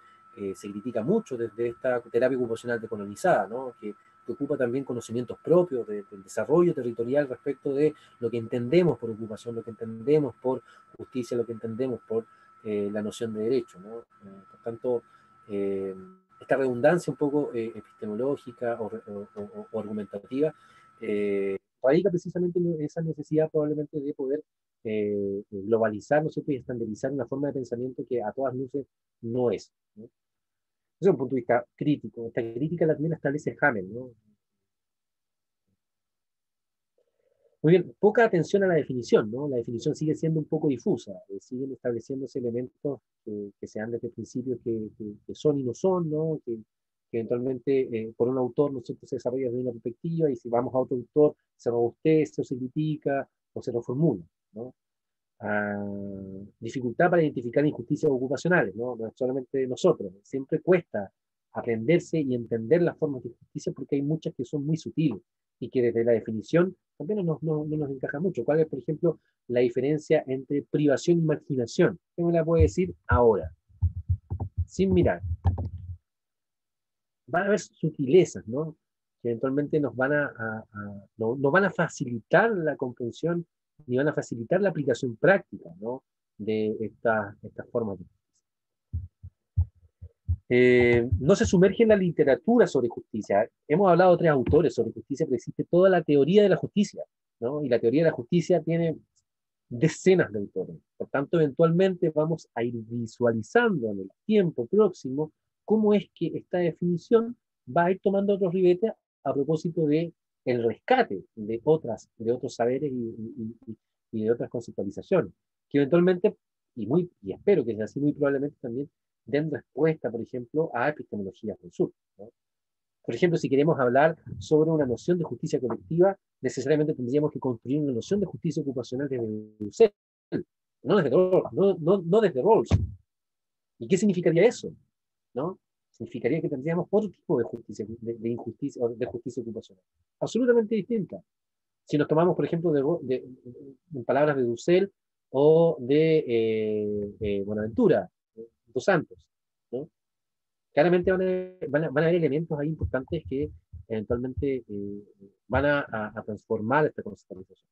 Speaker 1: se critica mucho desde esta terapia ocupacional decolonizada, ¿no?, que ocupa también conocimientos propios del desarrollo territorial respecto de lo que entendemos por ocupación, lo que entendemos por justicia, lo que entendemos por la noción de derecho, ¿no? Por tanto, esta redundancia un poco epistemológica o argumentativa radica precisamente en esa necesidad probablemente de poder globalizar, ¿no es cierto?, y estandarizar una forma de pensamiento que a todas luces no es, ¿no? Ese es un punto de vista crítico. Esta crítica también la establece Hamel, ¿no? Muy bien, poca atención a la definición, ¿no? La definición sigue siendo un poco difusa, siguen estableciéndose elementos que se dan desde el principio que son y no son, ¿no? Que eventualmente por un autor, ¿no es cierto?, se desarrolla desde una perspectiva y si vamos a otro autor se robustece o se critica o se reformula, ¿no? Dificultad para identificar injusticias ocupacionales, ¿no? No es solamente nosotros, siempre cuesta aprenderse y entender las formas de justicia porque hay muchas que son muy sutiles y que desde la definición también no nos encaja mucho. ¿Cuál es, por ejemplo, la diferencia entre privación y marginación? ¿Qué me la puede decir ahora? Sin mirar. Van a haber sutilezas, ¿no?, que eventualmente nos van a facilitar la comprensión y van a facilitar la aplicación práctica, ¿no?, de estas formas de justicia. No se sumerge en la literatura sobre justicia. Hemos hablado de 3 autores sobre justicia, pero existe toda la teoría de la justicia, ¿no? Y la teoría de la justicia tiene decenas de autores. Por tanto, eventualmente vamos a ir visualizando en el tiempo próximo cómo es que esta definición va a ir tomando otros ribetes a propósito de el rescate de otros saberes y de otras conceptualizaciones, que eventualmente, y espero que sea así, muy probablemente también den respuesta, por ejemplo, a epistemologías del sur, ¿no? Por ejemplo, si queremos hablar sobre una noción de justicia colectiva, necesariamente tendríamos que construir una noción de justicia ocupacional desde Husserl, no desde Rawls. ¿Y qué significaría eso? ¿No? Significaría que tendríamos otro tipo de justicia, de injusticia, de justicia ocupacional, absolutamente distinta. Si nos tomamos, por ejemplo, en palabras de Dussel o de Buenaventura, dos Santos, ¿no? Claramente van a haber elementos ahí importantes que eventualmente van a transformar esta conceptualización.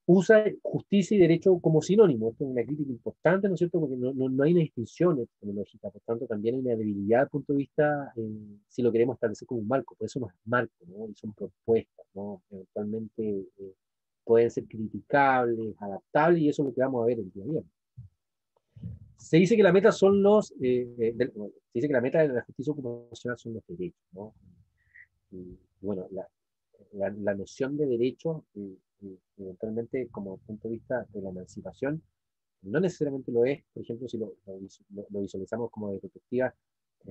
Speaker 1: Usa justicia y derecho como sinónimo. Esto es una crítica importante, ¿no es cierto? Porque no hay una distinción epistemológica, por tanto también hay una debilidad desde el punto de vista, si lo queremos establecer como un marco, por eso no es marco, ¿no? Y son propuestas, ¿no? Eventualmente pueden ser criticables, adaptables, y eso es lo que vamos a ver el día de hoy. Se dice que la meta son se dice que la meta de la justicia ocupacional son los derechos, ¿no? Y bueno, la noción de derecho, eventualmente, como punto de vista de la emancipación, no necesariamente lo es, por ejemplo, si lo visualizamos como de perspectivas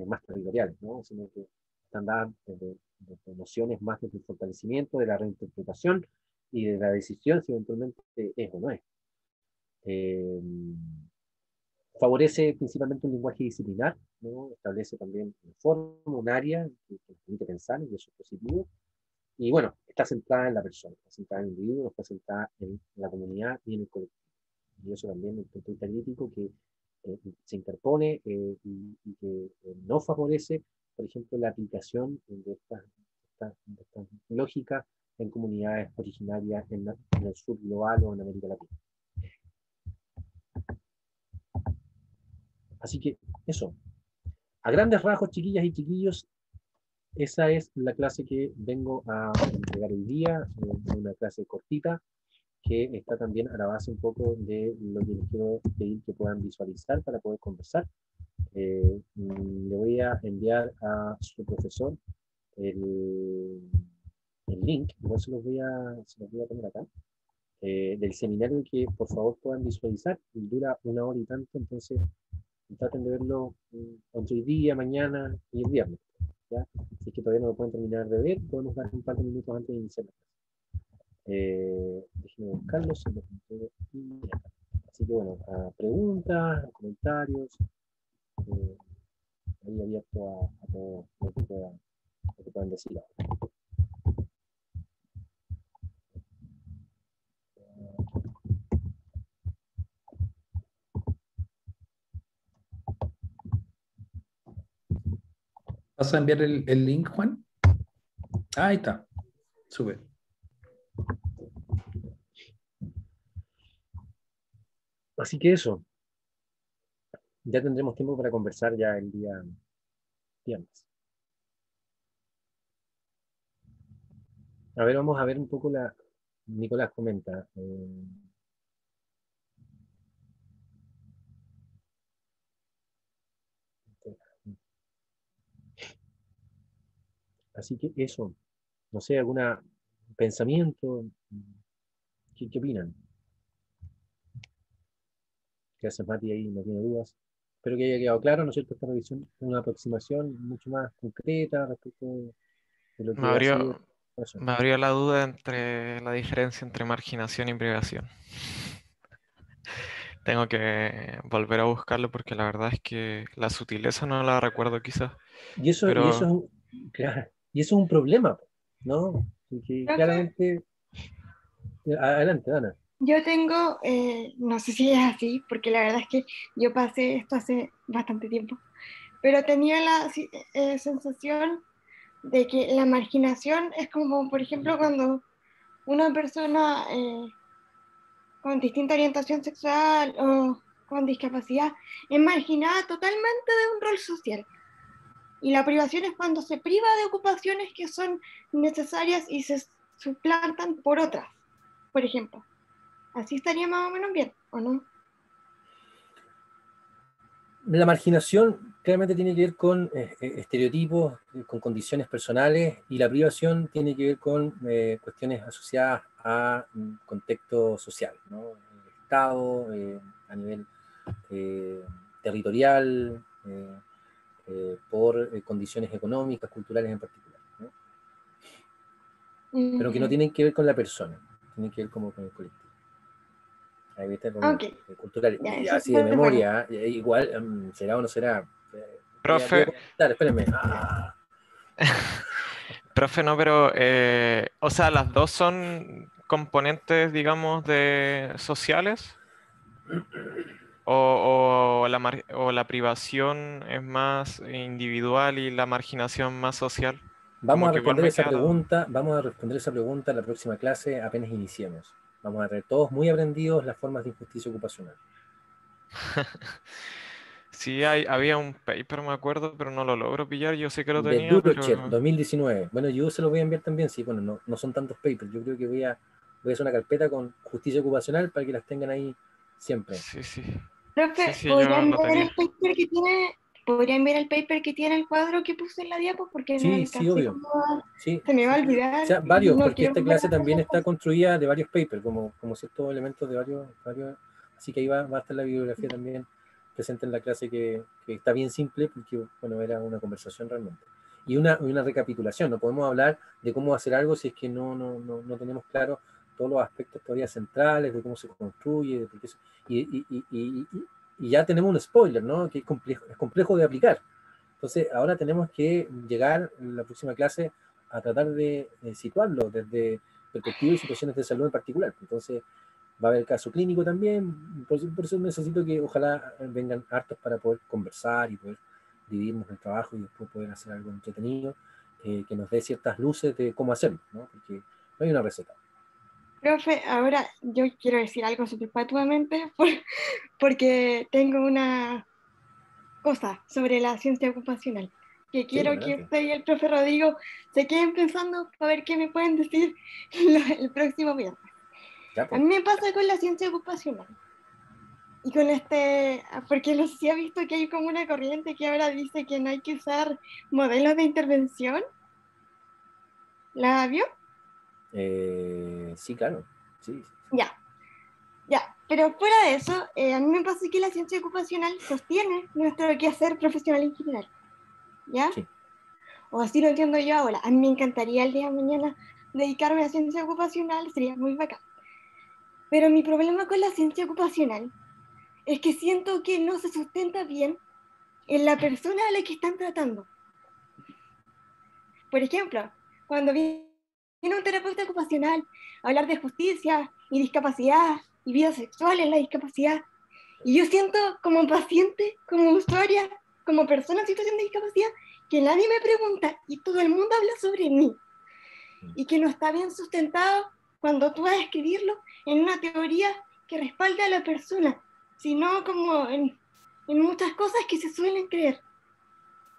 Speaker 1: más territoriales, ¿no? Sino que están dadas de nociones más desde el fortalecimiento, de la reinterpretación y de la decisión si eventualmente es o no es. Favorece principalmente un lenguaje disciplinar, ¿no? Establece también una forma, un área que permite pensar, y eso es positivo. Y bueno, está centrada en la persona, está centrada en el individuo, está centrada en la comunidad y en el colectivo. Y eso también es un punto de vista crítico que se interpone y que no favorece, por ejemplo, la aplicación de estas lógicas en comunidades originarias en el sur global o en América Latina. Así que eso, a grandes rasgos, chiquillas y chiquillos, esa es la clase que vengo a entregar hoy día, una clase cortita, que está también a la base un poco de lo que les quiero pedir que puedan visualizar para poder conversar. Le voy a enviar a su profesor el, el link, igual se los voy a poner acá, del seminario que por favor puedan visualizar. Dura 1 hora y tanto, entonces traten de verlo entre hoy día, mañana y el viernes. ¿Ya? Si es que todavía no lo pueden terminar de ver, podemos dar un par de minutos antes de iniciar la clase. Déjenme buscarlo, se los entrego y acá. Así que bueno, a preguntas, a comentarios, ahí abierto a todo lo que puedan decir ahora.
Speaker 5: ¿Vas a enviar el link, Juan? Ah, ahí está. Sube.
Speaker 1: Así que eso, ya tendremos tiempo para conversar ya el día viernes. A ver, vamos a ver un poco Nicolás comenta. Así que eso, no sé, algún pensamiento, ¿qué opinan? ¿Qué hace Mati ahí? No tiene dudas. Espero que haya quedado claro, ¿no es cierto? Esta revisión es una aproximación mucho más concreta respecto de lo
Speaker 2: Me
Speaker 1: que ha
Speaker 2: habría,
Speaker 1: sido eso.
Speaker 2: me habría la duda entre la diferencia entre marginación y privación. Tengo que volver a buscarlo porque la verdad es que la sutileza no la recuerdo quizás,
Speaker 1: Y eso es
Speaker 2: pero
Speaker 1: claro, y eso es un problema, ¿no? Porque
Speaker 3: Profe,
Speaker 1: claramente, adelante, Ana.
Speaker 3: yo tengo, no sé si es así, porque la verdad es que yo pasé esto hace bastante tiempo, pero tenía la sensación de que la marginación es como, por ejemplo, cuando una persona con distinta orientación sexual o con discapacidad es marginada totalmente de un rol social. Y la privación es cuando se priva de ocupaciones que son necesarias y se suplantan por otras, por ejemplo. Así estaría más o menos bien, ¿o no?
Speaker 1: La marginación claramente tiene que ver con estereotipos, con condiciones personales, y la privación tiene que ver con cuestiones asociadas a contexto social, ¿no? El Estado, a nivel territorial, por condiciones económicas, culturales en particular, ¿no? Pero que no tienen que ver con la persona, tienen que ver como con el colectivo. Ahí está como
Speaker 3: Ok,
Speaker 1: cultural.
Speaker 3: ya,
Speaker 1: Y
Speaker 3: eso
Speaker 1: así de
Speaker 3: es bueno.
Speaker 1: memoria, igual, será o no será. Voy a
Speaker 2: profe,
Speaker 1: comentar, espérenme.
Speaker 2: profe no, pero o sea, las dos son componentes, digamos, de sociales o la privación es más individual y la marginación más social.
Speaker 1: Vamos
Speaker 2: Como
Speaker 1: a
Speaker 2: que igual
Speaker 1: responder
Speaker 2: me
Speaker 1: esa
Speaker 2: queda la duda.
Speaker 1: pregunta, en la próxima clase apenas iniciemos. Vamos a tener todos muy aprendidos las formas de injusticia ocupacional.
Speaker 2: Sí, había un paper, me acuerdo, pero no lo logro pillar. Yo sé que lo
Speaker 1: De
Speaker 2: tenía,
Speaker 1: Durocher,
Speaker 2: pero
Speaker 1: 2019. Bueno, yo se lo voy a enviar también, sí, bueno, no son tantos papers. Yo creo que voy a hacer una carpeta con justicia ocupacional para que las tengan ahí siempre.
Speaker 2: sí, sí. Sí,
Speaker 3: Profe,
Speaker 2: sí, yo lo tenía.
Speaker 3: ¿podría enviar el paper que tiene el cuadro que puse en la diapo? Porque no
Speaker 1: Sí, sí,
Speaker 3: alcancé
Speaker 1: obvio.
Speaker 3: como
Speaker 1: Sí,
Speaker 3: se me va
Speaker 1: sí.
Speaker 3: a
Speaker 1: O
Speaker 3: olvidar
Speaker 1: sea,
Speaker 3: y
Speaker 1: varios,
Speaker 3: no
Speaker 1: porque
Speaker 3: quiero
Speaker 1: esta
Speaker 3: volver
Speaker 1: clase
Speaker 3: a hacer
Speaker 1: también
Speaker 3: las
Speaker 1: está
Speaker 3: cosas.
Speaker 1: construida de varios papers, como ciertos elementos de varios. Así que ahí va a estar la bibliografía también presente en la clase que está bien simple, porque, bueno, era una conversación realmente. Y una recapitulación, no podemos hablar de cómo hacer algo si es que no tenemos claro todos los aspectos todavía centrales, de cómo se construye, de por qué y ya tenemos un spoiler, ¿no? Que es complejo de aplicar. Entonces, ahora tenemos que llegar en la próxima clase a tratar de situarlo desde perspectivas y situaciones de salud en particular. Entonces, va a haber caso clínico también. Por eso necesito que ojalá vengan hartos para poder conversar y poder dividirnos el trabajo y después poder hacer algo entretenido que nos dé ciertas luces de cómo hacerlo, ¿no? Porque no hay una receta.
Speaker 3: Profe, ahora yo quiero decir algo súper patuamente porque tengo una cosa sobre la ciencia ocupacional que
Speaker 1: Sí,
Speaker 3: quiero que
Speaker 1: adelante.
Speaker 3: usted y el profe Rodrigo se queden pensando para ver qué me pueden decir el próximo viernes.
Speaker 1: Ya,
Speaker 3: A
Speaker 1: pues.
Speaker 3: mí me pasa con la ciencia ocupacional. Y con porque no sé si ha visto que hay como una corriente que ahora dice que no hay que usar modelos de intervención. ¿La vio?
Speaker 1: Sí, claro. Sí,
Speaker 3: Ya, ya. Pero fuera de eso, a mí me pasa que la ciencia ocupacional sostiene nuestro quehacer profesional en general. ¿Ya?
Speaker 1: sí.
Speaker 3: O así lo entiendo yo ahora. A mí me encantaría el día de mañana dedicarme a ciencia ocupacional, sería muy bacán. Pero mi problema con la ciencia ocupacional es que siento que no se sustenta bien en la persona a la que están tratando. Por ejemplo, cuando viene un terapeuta ocupacional a hablar de justicia y discapacidad y vida sexual en la discapacidad, y yo siento como paciente, como usuaria, como persona en situación de discapacidad, que nadie me pregunta y todo el mundo habla sobre mí, y que no está bien sustentado cuando tú vas a escribirlo en una teoría que respalde a la persona, sino como en muchas cosas que se suelen creer.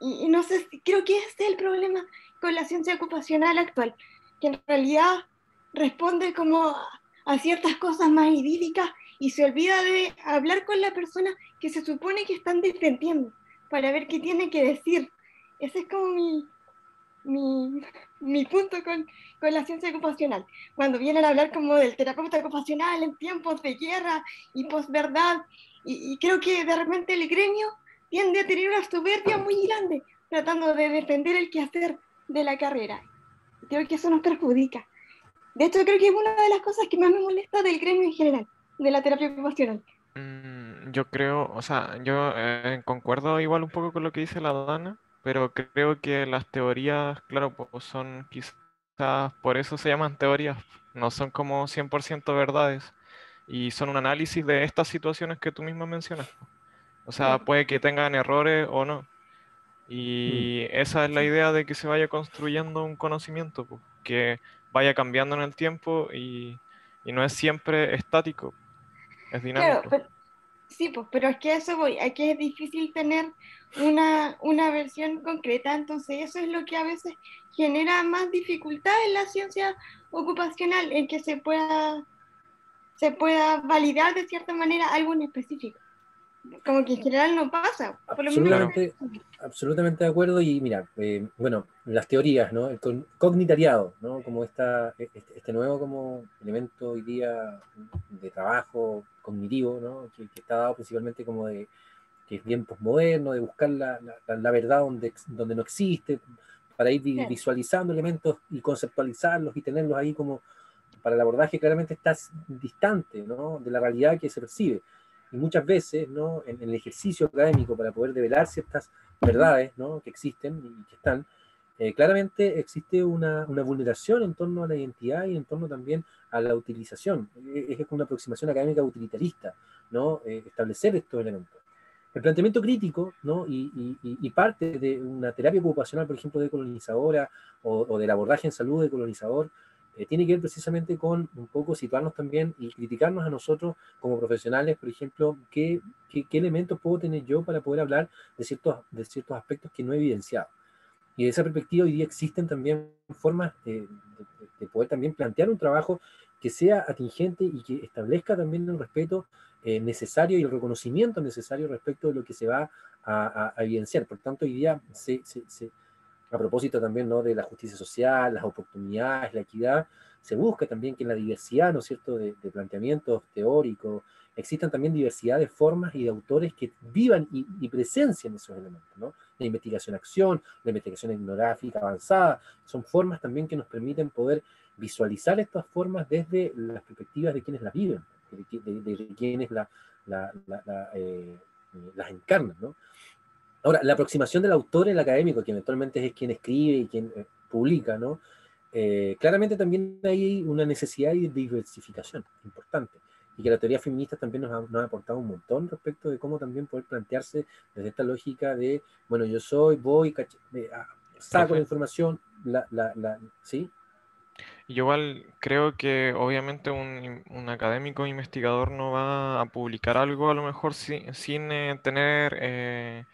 Speaker 3: Y no sé, creo que ese es el problema con la ciencia ocupacional actual, que en realidad responde como a ciertas cosas más idílicas y se olvida de hablar con la persona que se supone que están defendiendo para ver qué tiene que decir. Ese es como mi, mi punto con la ciencia ocupacional. Cuando vienen a hablar como del terapeuta ocupacional en tiempos de guerra y posverdad, y creo que de repente el gremio tiende a tener una soberbia muy grande tratando de defender el quehacer de la carrera. Creo que eso nos perjudica. De hecho, creo que es una de las cosas que más me molesta del gremio en general, de la terapia ocupacional.
Speaker 2: Yo creo, o sea, yo concuerdo igual un poco con lo que dice la Dana, pero creo que las teorías, claro, pues son quizás, por eso se llaman teorías, no son como 100% verdades, y son un análisis de estas situaciones que tú misma mencionas. O sea, puede que tengan errores o no,
Speaker 1: Mm,
Speaker 2: y esa es la
Speaker 1: sí.
Speaker 2: idea de que se vaya construyendo un conocimiento, pues, que vaya cambiando en el tiempo y no es siempre estático, es
Speaker 3: Claro,
Speaker 2: dinámico.
Speaker 3: pero, sí, pues, pero es que a eso voy, a que es difícil tener una versión concreta, entonces eso es lo que a veces genera más dificultad en la ciencia ocupacional, en que se pueda validar de cierta manera algo en específico, como que en general no pasa, por lo menos
Speaker 2: Claro.
Speaker 1: Absolutamente, absolutamente de acuerdo. Y mira, bueno, las teorías, ¿no? El cognitariado, ¿no? Como este nuevo como elemento hoy día de trabajo cognitivo, ¿no? Que está dado principalmente como de que es bien posmoderno, de buscar la verdad donde no existe, para ir
Speaker 3: claro,
Speaker 1: visualizando elementos y conceptualizarlos y tenerlos ahí como para el abordaje claramente estás distante, ¿no? De la realidad que se percibe. Y muchas veces, ¿no? En el ejercicio académico para poder develar ciertas verdades, ¿no? Que existen y que están, claramente existe una vulneración en torno a la identidad y en torno también a la utilización. Es una aproximación académica utilitarista, ¿no? Establecer estos elementos. El planteamiento crítico, ¿no? Y parte de una terapia ocupacional, por ejemplo, decolonizadora o del abordaje en salud decolonizador, tiene que ver precisamente con un poco situarnos también y criticarnos a nosotros como profesionales, por ejemplo, qué elementos puedo tener yo para poder hablar de ciertos aspectos que no he evidenciado. Y de esa perspectiva hoy día existen también formas de poder también plantear un trabajo que sea atingente y que establezca también el respeto necesario y el reconocimiento necesario respecto de lo que se va a evidenciar. Por tanto, hoy día a propósito también, ¿no? De la justicia social, las oportunidades, la equidad, se busca también que en la diversidad, ¿no es cierto?, de planteamientos teóricos, existan también diversidad de formas y de autores que vivan y presencien esos elementos, ¿no? La investigación-acción, la investigación etnográfica avanzada, son formas también que nos permiten poder visualizar estas formas desde las perspectivas de quienes las viven, de quienes las encarnan, ¿no? Ahora, la aproximación del autor, el académico, que eventualmente es quien escribe y quien publica, ¿no? Claramente también hay una necesidad de diversificación importante y que la teoría feminista también nos ha aportado un montón respecto de cómo también poder plantearse desde esta lógica de, bueno, yo voy, saco la
Speaker 2: Profe,
Speaker 1: información, ¿sí?
Speaker 2: yo igual creo que obviamente un académico investigador no va a publicar algo a lo mejor sin tener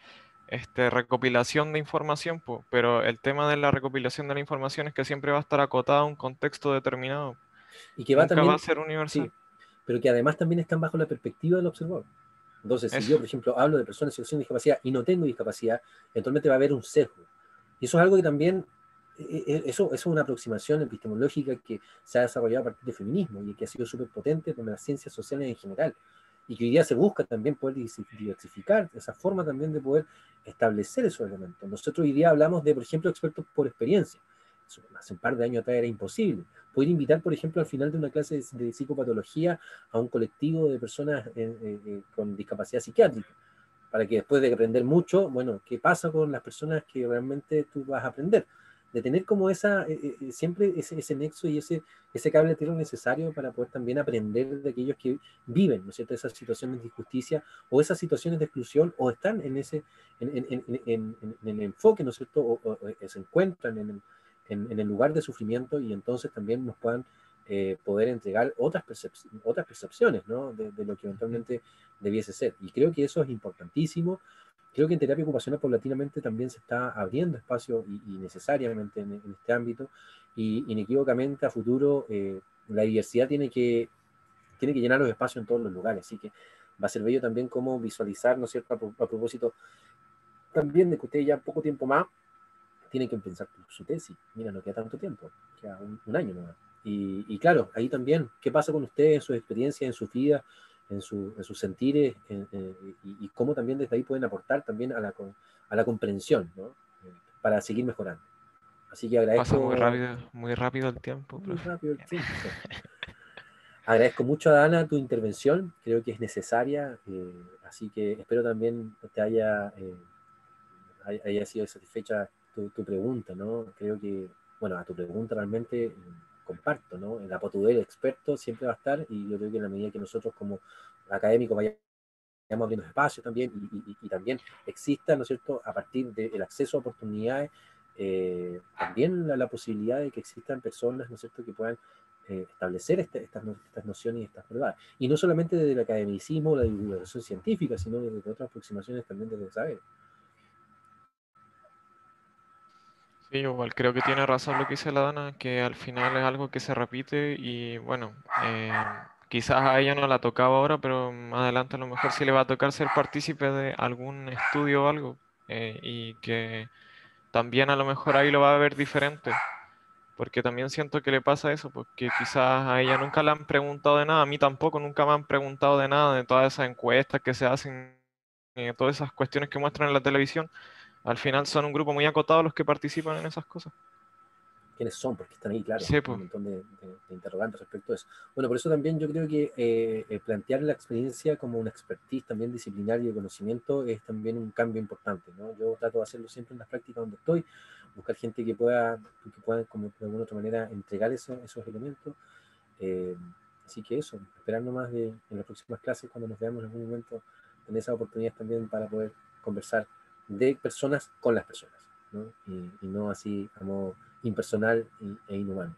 Speaker 2: recopilación de información, pero el tema de la recopilación de la información es que siempre va a estar acotada a un contexto determinado.
Speaker 1: Y que va
Speaker 2: Nunca
Speaker 1: también,
Speaker 2: va a ser universal.
Speaker 1: sí, pero que además también están bajo la perspectiva del observador. Entonces, si
Speaker 2: Eso.
Speaker 1: yo, por ejemplo, hablo de personas en situación de discapacidad y no tengo discapacidad, eventualmente va a haber un sesgo. Y eso es algo que también, eso es una aproximación epistemológica que se ha desarrollado a partir del feminismo y que ha sido súper potente con las ciencias sociales en general. Y que hoy día se busca también poder diversificar esa forma también de poder establecer esos elementos. Nosotros hoy día hablamos de, por ejemplo, expertos por experiencia. Eso, hace un par de años atrás era imposible. Poder invitar, por ejemplo, al final de una clase de psicopatología a un colectivo de personas con discapacidad psiquiátrica, para que después de aprender mucho, bueno, ¿qué pasa con las personas que realmente tú vas a aprender? De tener como siempre ese nexo y ese cable de tierra necesario para poder también aprender de aquellos que viven, ¿no es cierto?, esas situaciones de injusticia o esas situaciones de exclusión o están en el enfoque, ¿no es cierto?, o se encuentran en el lugar de sufrimiento y entonces también nos puedan poder entregar otras percepciones, ¿no?, de lo que eventualmente debiese ser. Y creo que eso es importantísimo. Creo que en terapia ocupacional paulatinamente también se está abriendo espacio y necesariamente en este ámbito y inequívocamente a futuro la diversidad tiene que llenar los espacios en todos los lugares. Así que va a ser bello también cómo visualizar, ¿no es cierto?, a propósito también de que ustedes ya poco tiempo más tienen que pensar su tesis. Mira, no queda tanto tiempo, queda un año nomás. Y claro, ahí también, ¿qué pasa con ustedes en sus experiencias, en sus vidas, en sus sentires, y cómo también desde ahí pueden aportar también a la comprensión, ¿no? Para seguir mejorando. Así que
Speaker 2: Pasa
Speaker 1: agradezco
Speaker 2: muy rápido el tiempo,
Speaker 1: muy
Speaker 2: profe.
Speaker 1: rápido el tiempo. Agradezco mucho a Dana tu intervención, creo que es necesaria, así que espero también te haya sido satisfecha tu pregunta, ¿no? Creo que, bueno, a tu pregunta realmente comparto, ¿no? El apotudero experto siempre va a estar y yo creo que en la medida que nosotros como académicos vayamos abriendo espacios también y también exista, ¿no es cierto?, a partir del acceso a oportunidades, también la posibilidad de que existan personas, ¿no es cierto?, que puedan establecer estas nociones y estas verdades. Y no solamente desde el academicismo o la divulgación científica, sino desde otras aproximaciones también desde el saber.
Speaker 2: Sí, yo igual creo que tiene razón lo que dice la Dana, que al final es algo que se repite y bueno, quizás a ella no la tocaba ahora, pero más adelante a lo mejor sí le va a tocar ser partícipe de algún estudio o algo, y que también a lo mejor ahí lo va a ver diferente, porque también siento que le pasa eso, porque quizás a ella nunca le han preguntado de nada, a mí tampoco, nunca me han preguntado de nada, de todas esas encuestas que se hacen, todas esas cuestiones que muestran en la televisión. Al final son un grupo muy acotado los que participan en esas cosas.
Speaker 1: Quiénes son, porque están ahí, claro,
Speaker 2: Sí,
Speaker 1: hay un
Speaker 2: pues.
Speaker 1: montón de interrogantes respecto a eso. Bueno, por eso también yo creo que plantear la experiencia como una expertise también disciplinaria y de conocimiento es también un cambio importante, ¿no? Yo trato de hacerlo siempre en las prácticas donde estoy, buscar gente que pueda como de alguna otra manera entregar esos elementos. Eh, Así que eso, esperar nomás en las próximas clases, cuando nos veamos en algún momento, en esa oportunidad también para poder conversar de personas con las personas, ¿no? Y no así a modo impersonal e inhumano.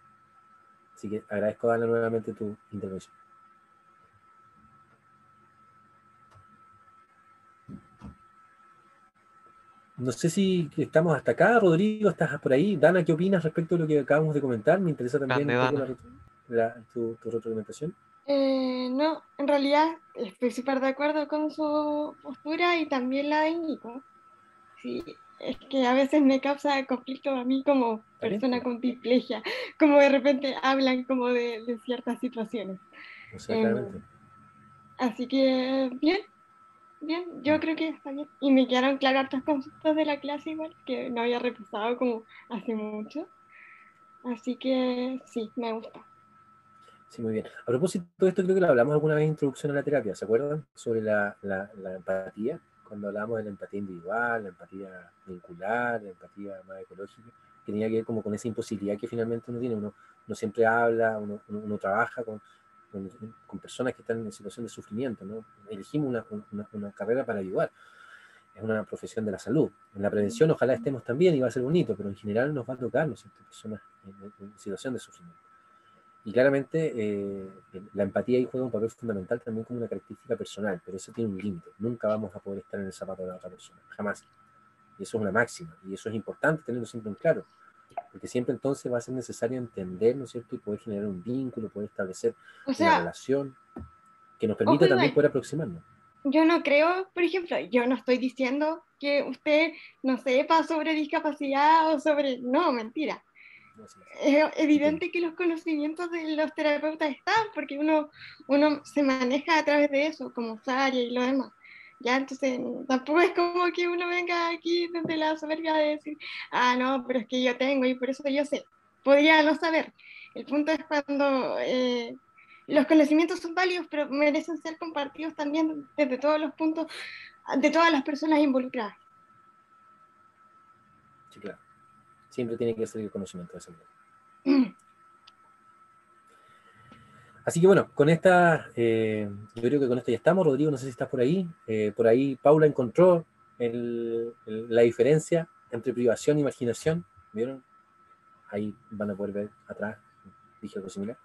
Speaker 1: Así que agradezco, Dana, nuevamente tu intervención. No sé si estamos hasta acá, Rodrigo, estás por ahí. Dana, ¿qué opinas respecto a lo que acabamos de comentar? Me interesa también
Speaker 2: Grande
Speaker 1: un poco
Speaker 2: Dana.
Speaker 1: tu retroalimentación.
Speaker 3: No, en realidad estoy súper de acuerdo con su postura y también la de Nico. Sí, es que a veces me causa conflicto a mí como
Speaker 1: ¿Está bien?
Speaker 3: persona con displexia, como de repente hablan como de ciertas situaciones.
Speaker 1: O sea,
Speaker 3: Em,
Speaker 1: claramente.
Speaker 3: Así que bien, bien, yo creo que está bien. Y me quedaron claros hartos conceptos de la clase igual, que no había repasado como hace mucho. Así que sí, me gusta.
Speaker 1: Sí, muy bien. A propósito de esto, creo que lo hablamos alguna vez en Introducción a la Terapia, ¿se acuerdan? Sobre la empatía, cuando hablábamos de la empatía individual, la empatía vincular, la empatía más ecológica, que tenía que ver como con esa imposibilidad que finalmente uno tiene. Uno siempre habla, uno trabaja con personas que están en situación de sufrimiento, ¿no? Elegimos una carrera para ayudar. Es una profesión de la salud. En la prevención ojalá estemos también y va a ser bonito, pero en general nos va a tocar, ¿no es cierto?, personas en situación de sufrimiento. Y claramente la empatía ahí juega un papel fundamental también como una característica personal, pero eso tiene un límite. Nunca vamos a poder estar en el zapato de la otra persona, jamás. Y eso es una máxima, y eso es importante tenerlo siempre en claro. porque siempre entonces va a ser necesario entender, ¿no es cierto? Y poder generar un vínculo, poder establecer
Speaker 3: O
Speaker 1: una
Speaker 3: sea,
Speaker 1: relación que nos
Speaker 3: ojo
Speaker 1: permita también
Speaker 3: igual,
Speaker 1: poder aproximarnos.
Speaker 3: yo no creo, por ejemplo, yo no estoy diciendo que usted no sepa sobre discapacidad o sobre... No, mentira.
Speaker 1: ¿No? Así es.
Speaker 3: Es
Speaker 1: Entiendo.
Speaker 3: evidente que los conocimientos de los terapeutas están, porque uno se maneja a través de eso, como usar y lo demás. Ya, entonces tampoco es como que uno venga aquí desde la soberbia de decir, ah, no, pero es que yo tengo y por eso yo sé. Podría no saber. El punto es cuando los conocimientos son válidos, pero merecen ser compartidos también desde todos los puntos, de todas las personas involucradas.
Speaker 1: Sí, claro. Siempre tiene que ser el conocimiento de ese nivel. Así que bueno, con esta, yo creo que con esto ya estamos. Rodrigo, no sé si estás por ahí. Por ahí Paula encontró la diferencia entre privación e imaginación. ¿Vieron? Ahí van a poder ver atrás, dije algo similar.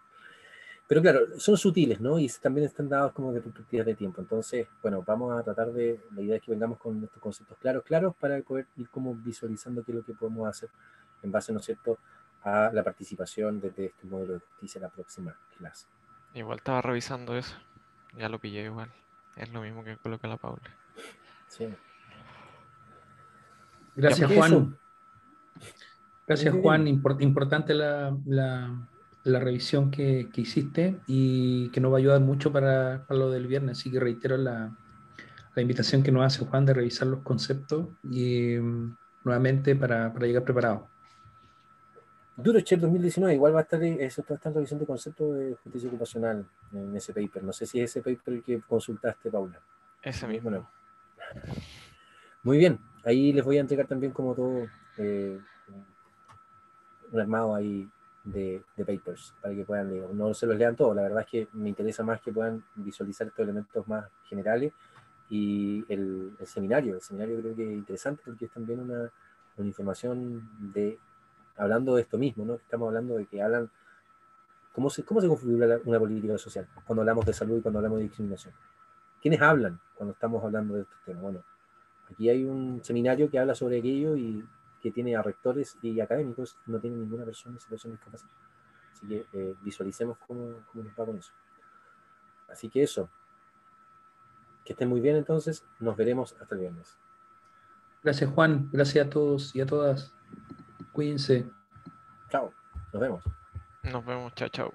Speaker 1: Pero claro, son sutiles, ¿no? Y también están dados como de perspectivas de tiempo. Entonces, bueno, vamos a tratar de, la idea es que vengamos con estos conceptos claros, para poder ir como visualizando qué es lo que podemos hacer en base, ¿no es cierto?, a la participación desde este modelo de justicia en la próxima clase.
Speaker 2: Igual estaba revisando eso. Ya lo pillé igual. Es lo mismo que coloca la Paula.
Speaker 1: Sí.
Speaker 5: Gracias,
Speaker 1: ¿Qué es eso?
Speaker 5: Juan. Gracias,
Speaker 1: Bien,
Speaker 5: Juan.
Speaker 1: bien.
Speaker 5: Importante la revisión que hiciste y que nos va a ayudar mucho para lo del viernes. Así que reitero la invitación que nos hace Juan de revisar los conceptos y nuevamente para llegar preparado.
Speaker 1: DuroChef 2019, igual va a estar, eso está en revisión de conceptos de justicia ocupacional en ese paper. No sé si es ese paper el que consultaste, Paula.
Speaker 2: Ese
Speaker 1: Bueno,
Speaker 2: mismo.
Speaker 1: muy bien. Ahí les voy a entregar también como todo un armado ahí de papers para que puedan leer. No se los lean todos, la verdad es que me interesa más que puedan visualizar estos elementos más generales y el seminario. El seminario creo que es interesante porque es también una información hablando de esto mismo, ¿no? Estamos hablando de que hablan cómo se configura una política social cuando hablamos de salud y cuando hablamos de discriminación. ¿Quiénes hablan cuando estamos hablando de estos temas? Bueno, aquí hay un seminario que habla sobre aquello y que tiene a rectores y académicos, no tiene ninguna persona en situación de discapacidad. Así que visualicemos cómo nos va con eso. Así que eso, que estén muy bien entonces, nos veremos hasta el viernes.
Speaker 5: Gracias, Juan. Gracias a todos y a todas. Cuídense.
Speaker 1: Chao, nos vemos.
Speaker 2: Nos vemos. Chao, chao.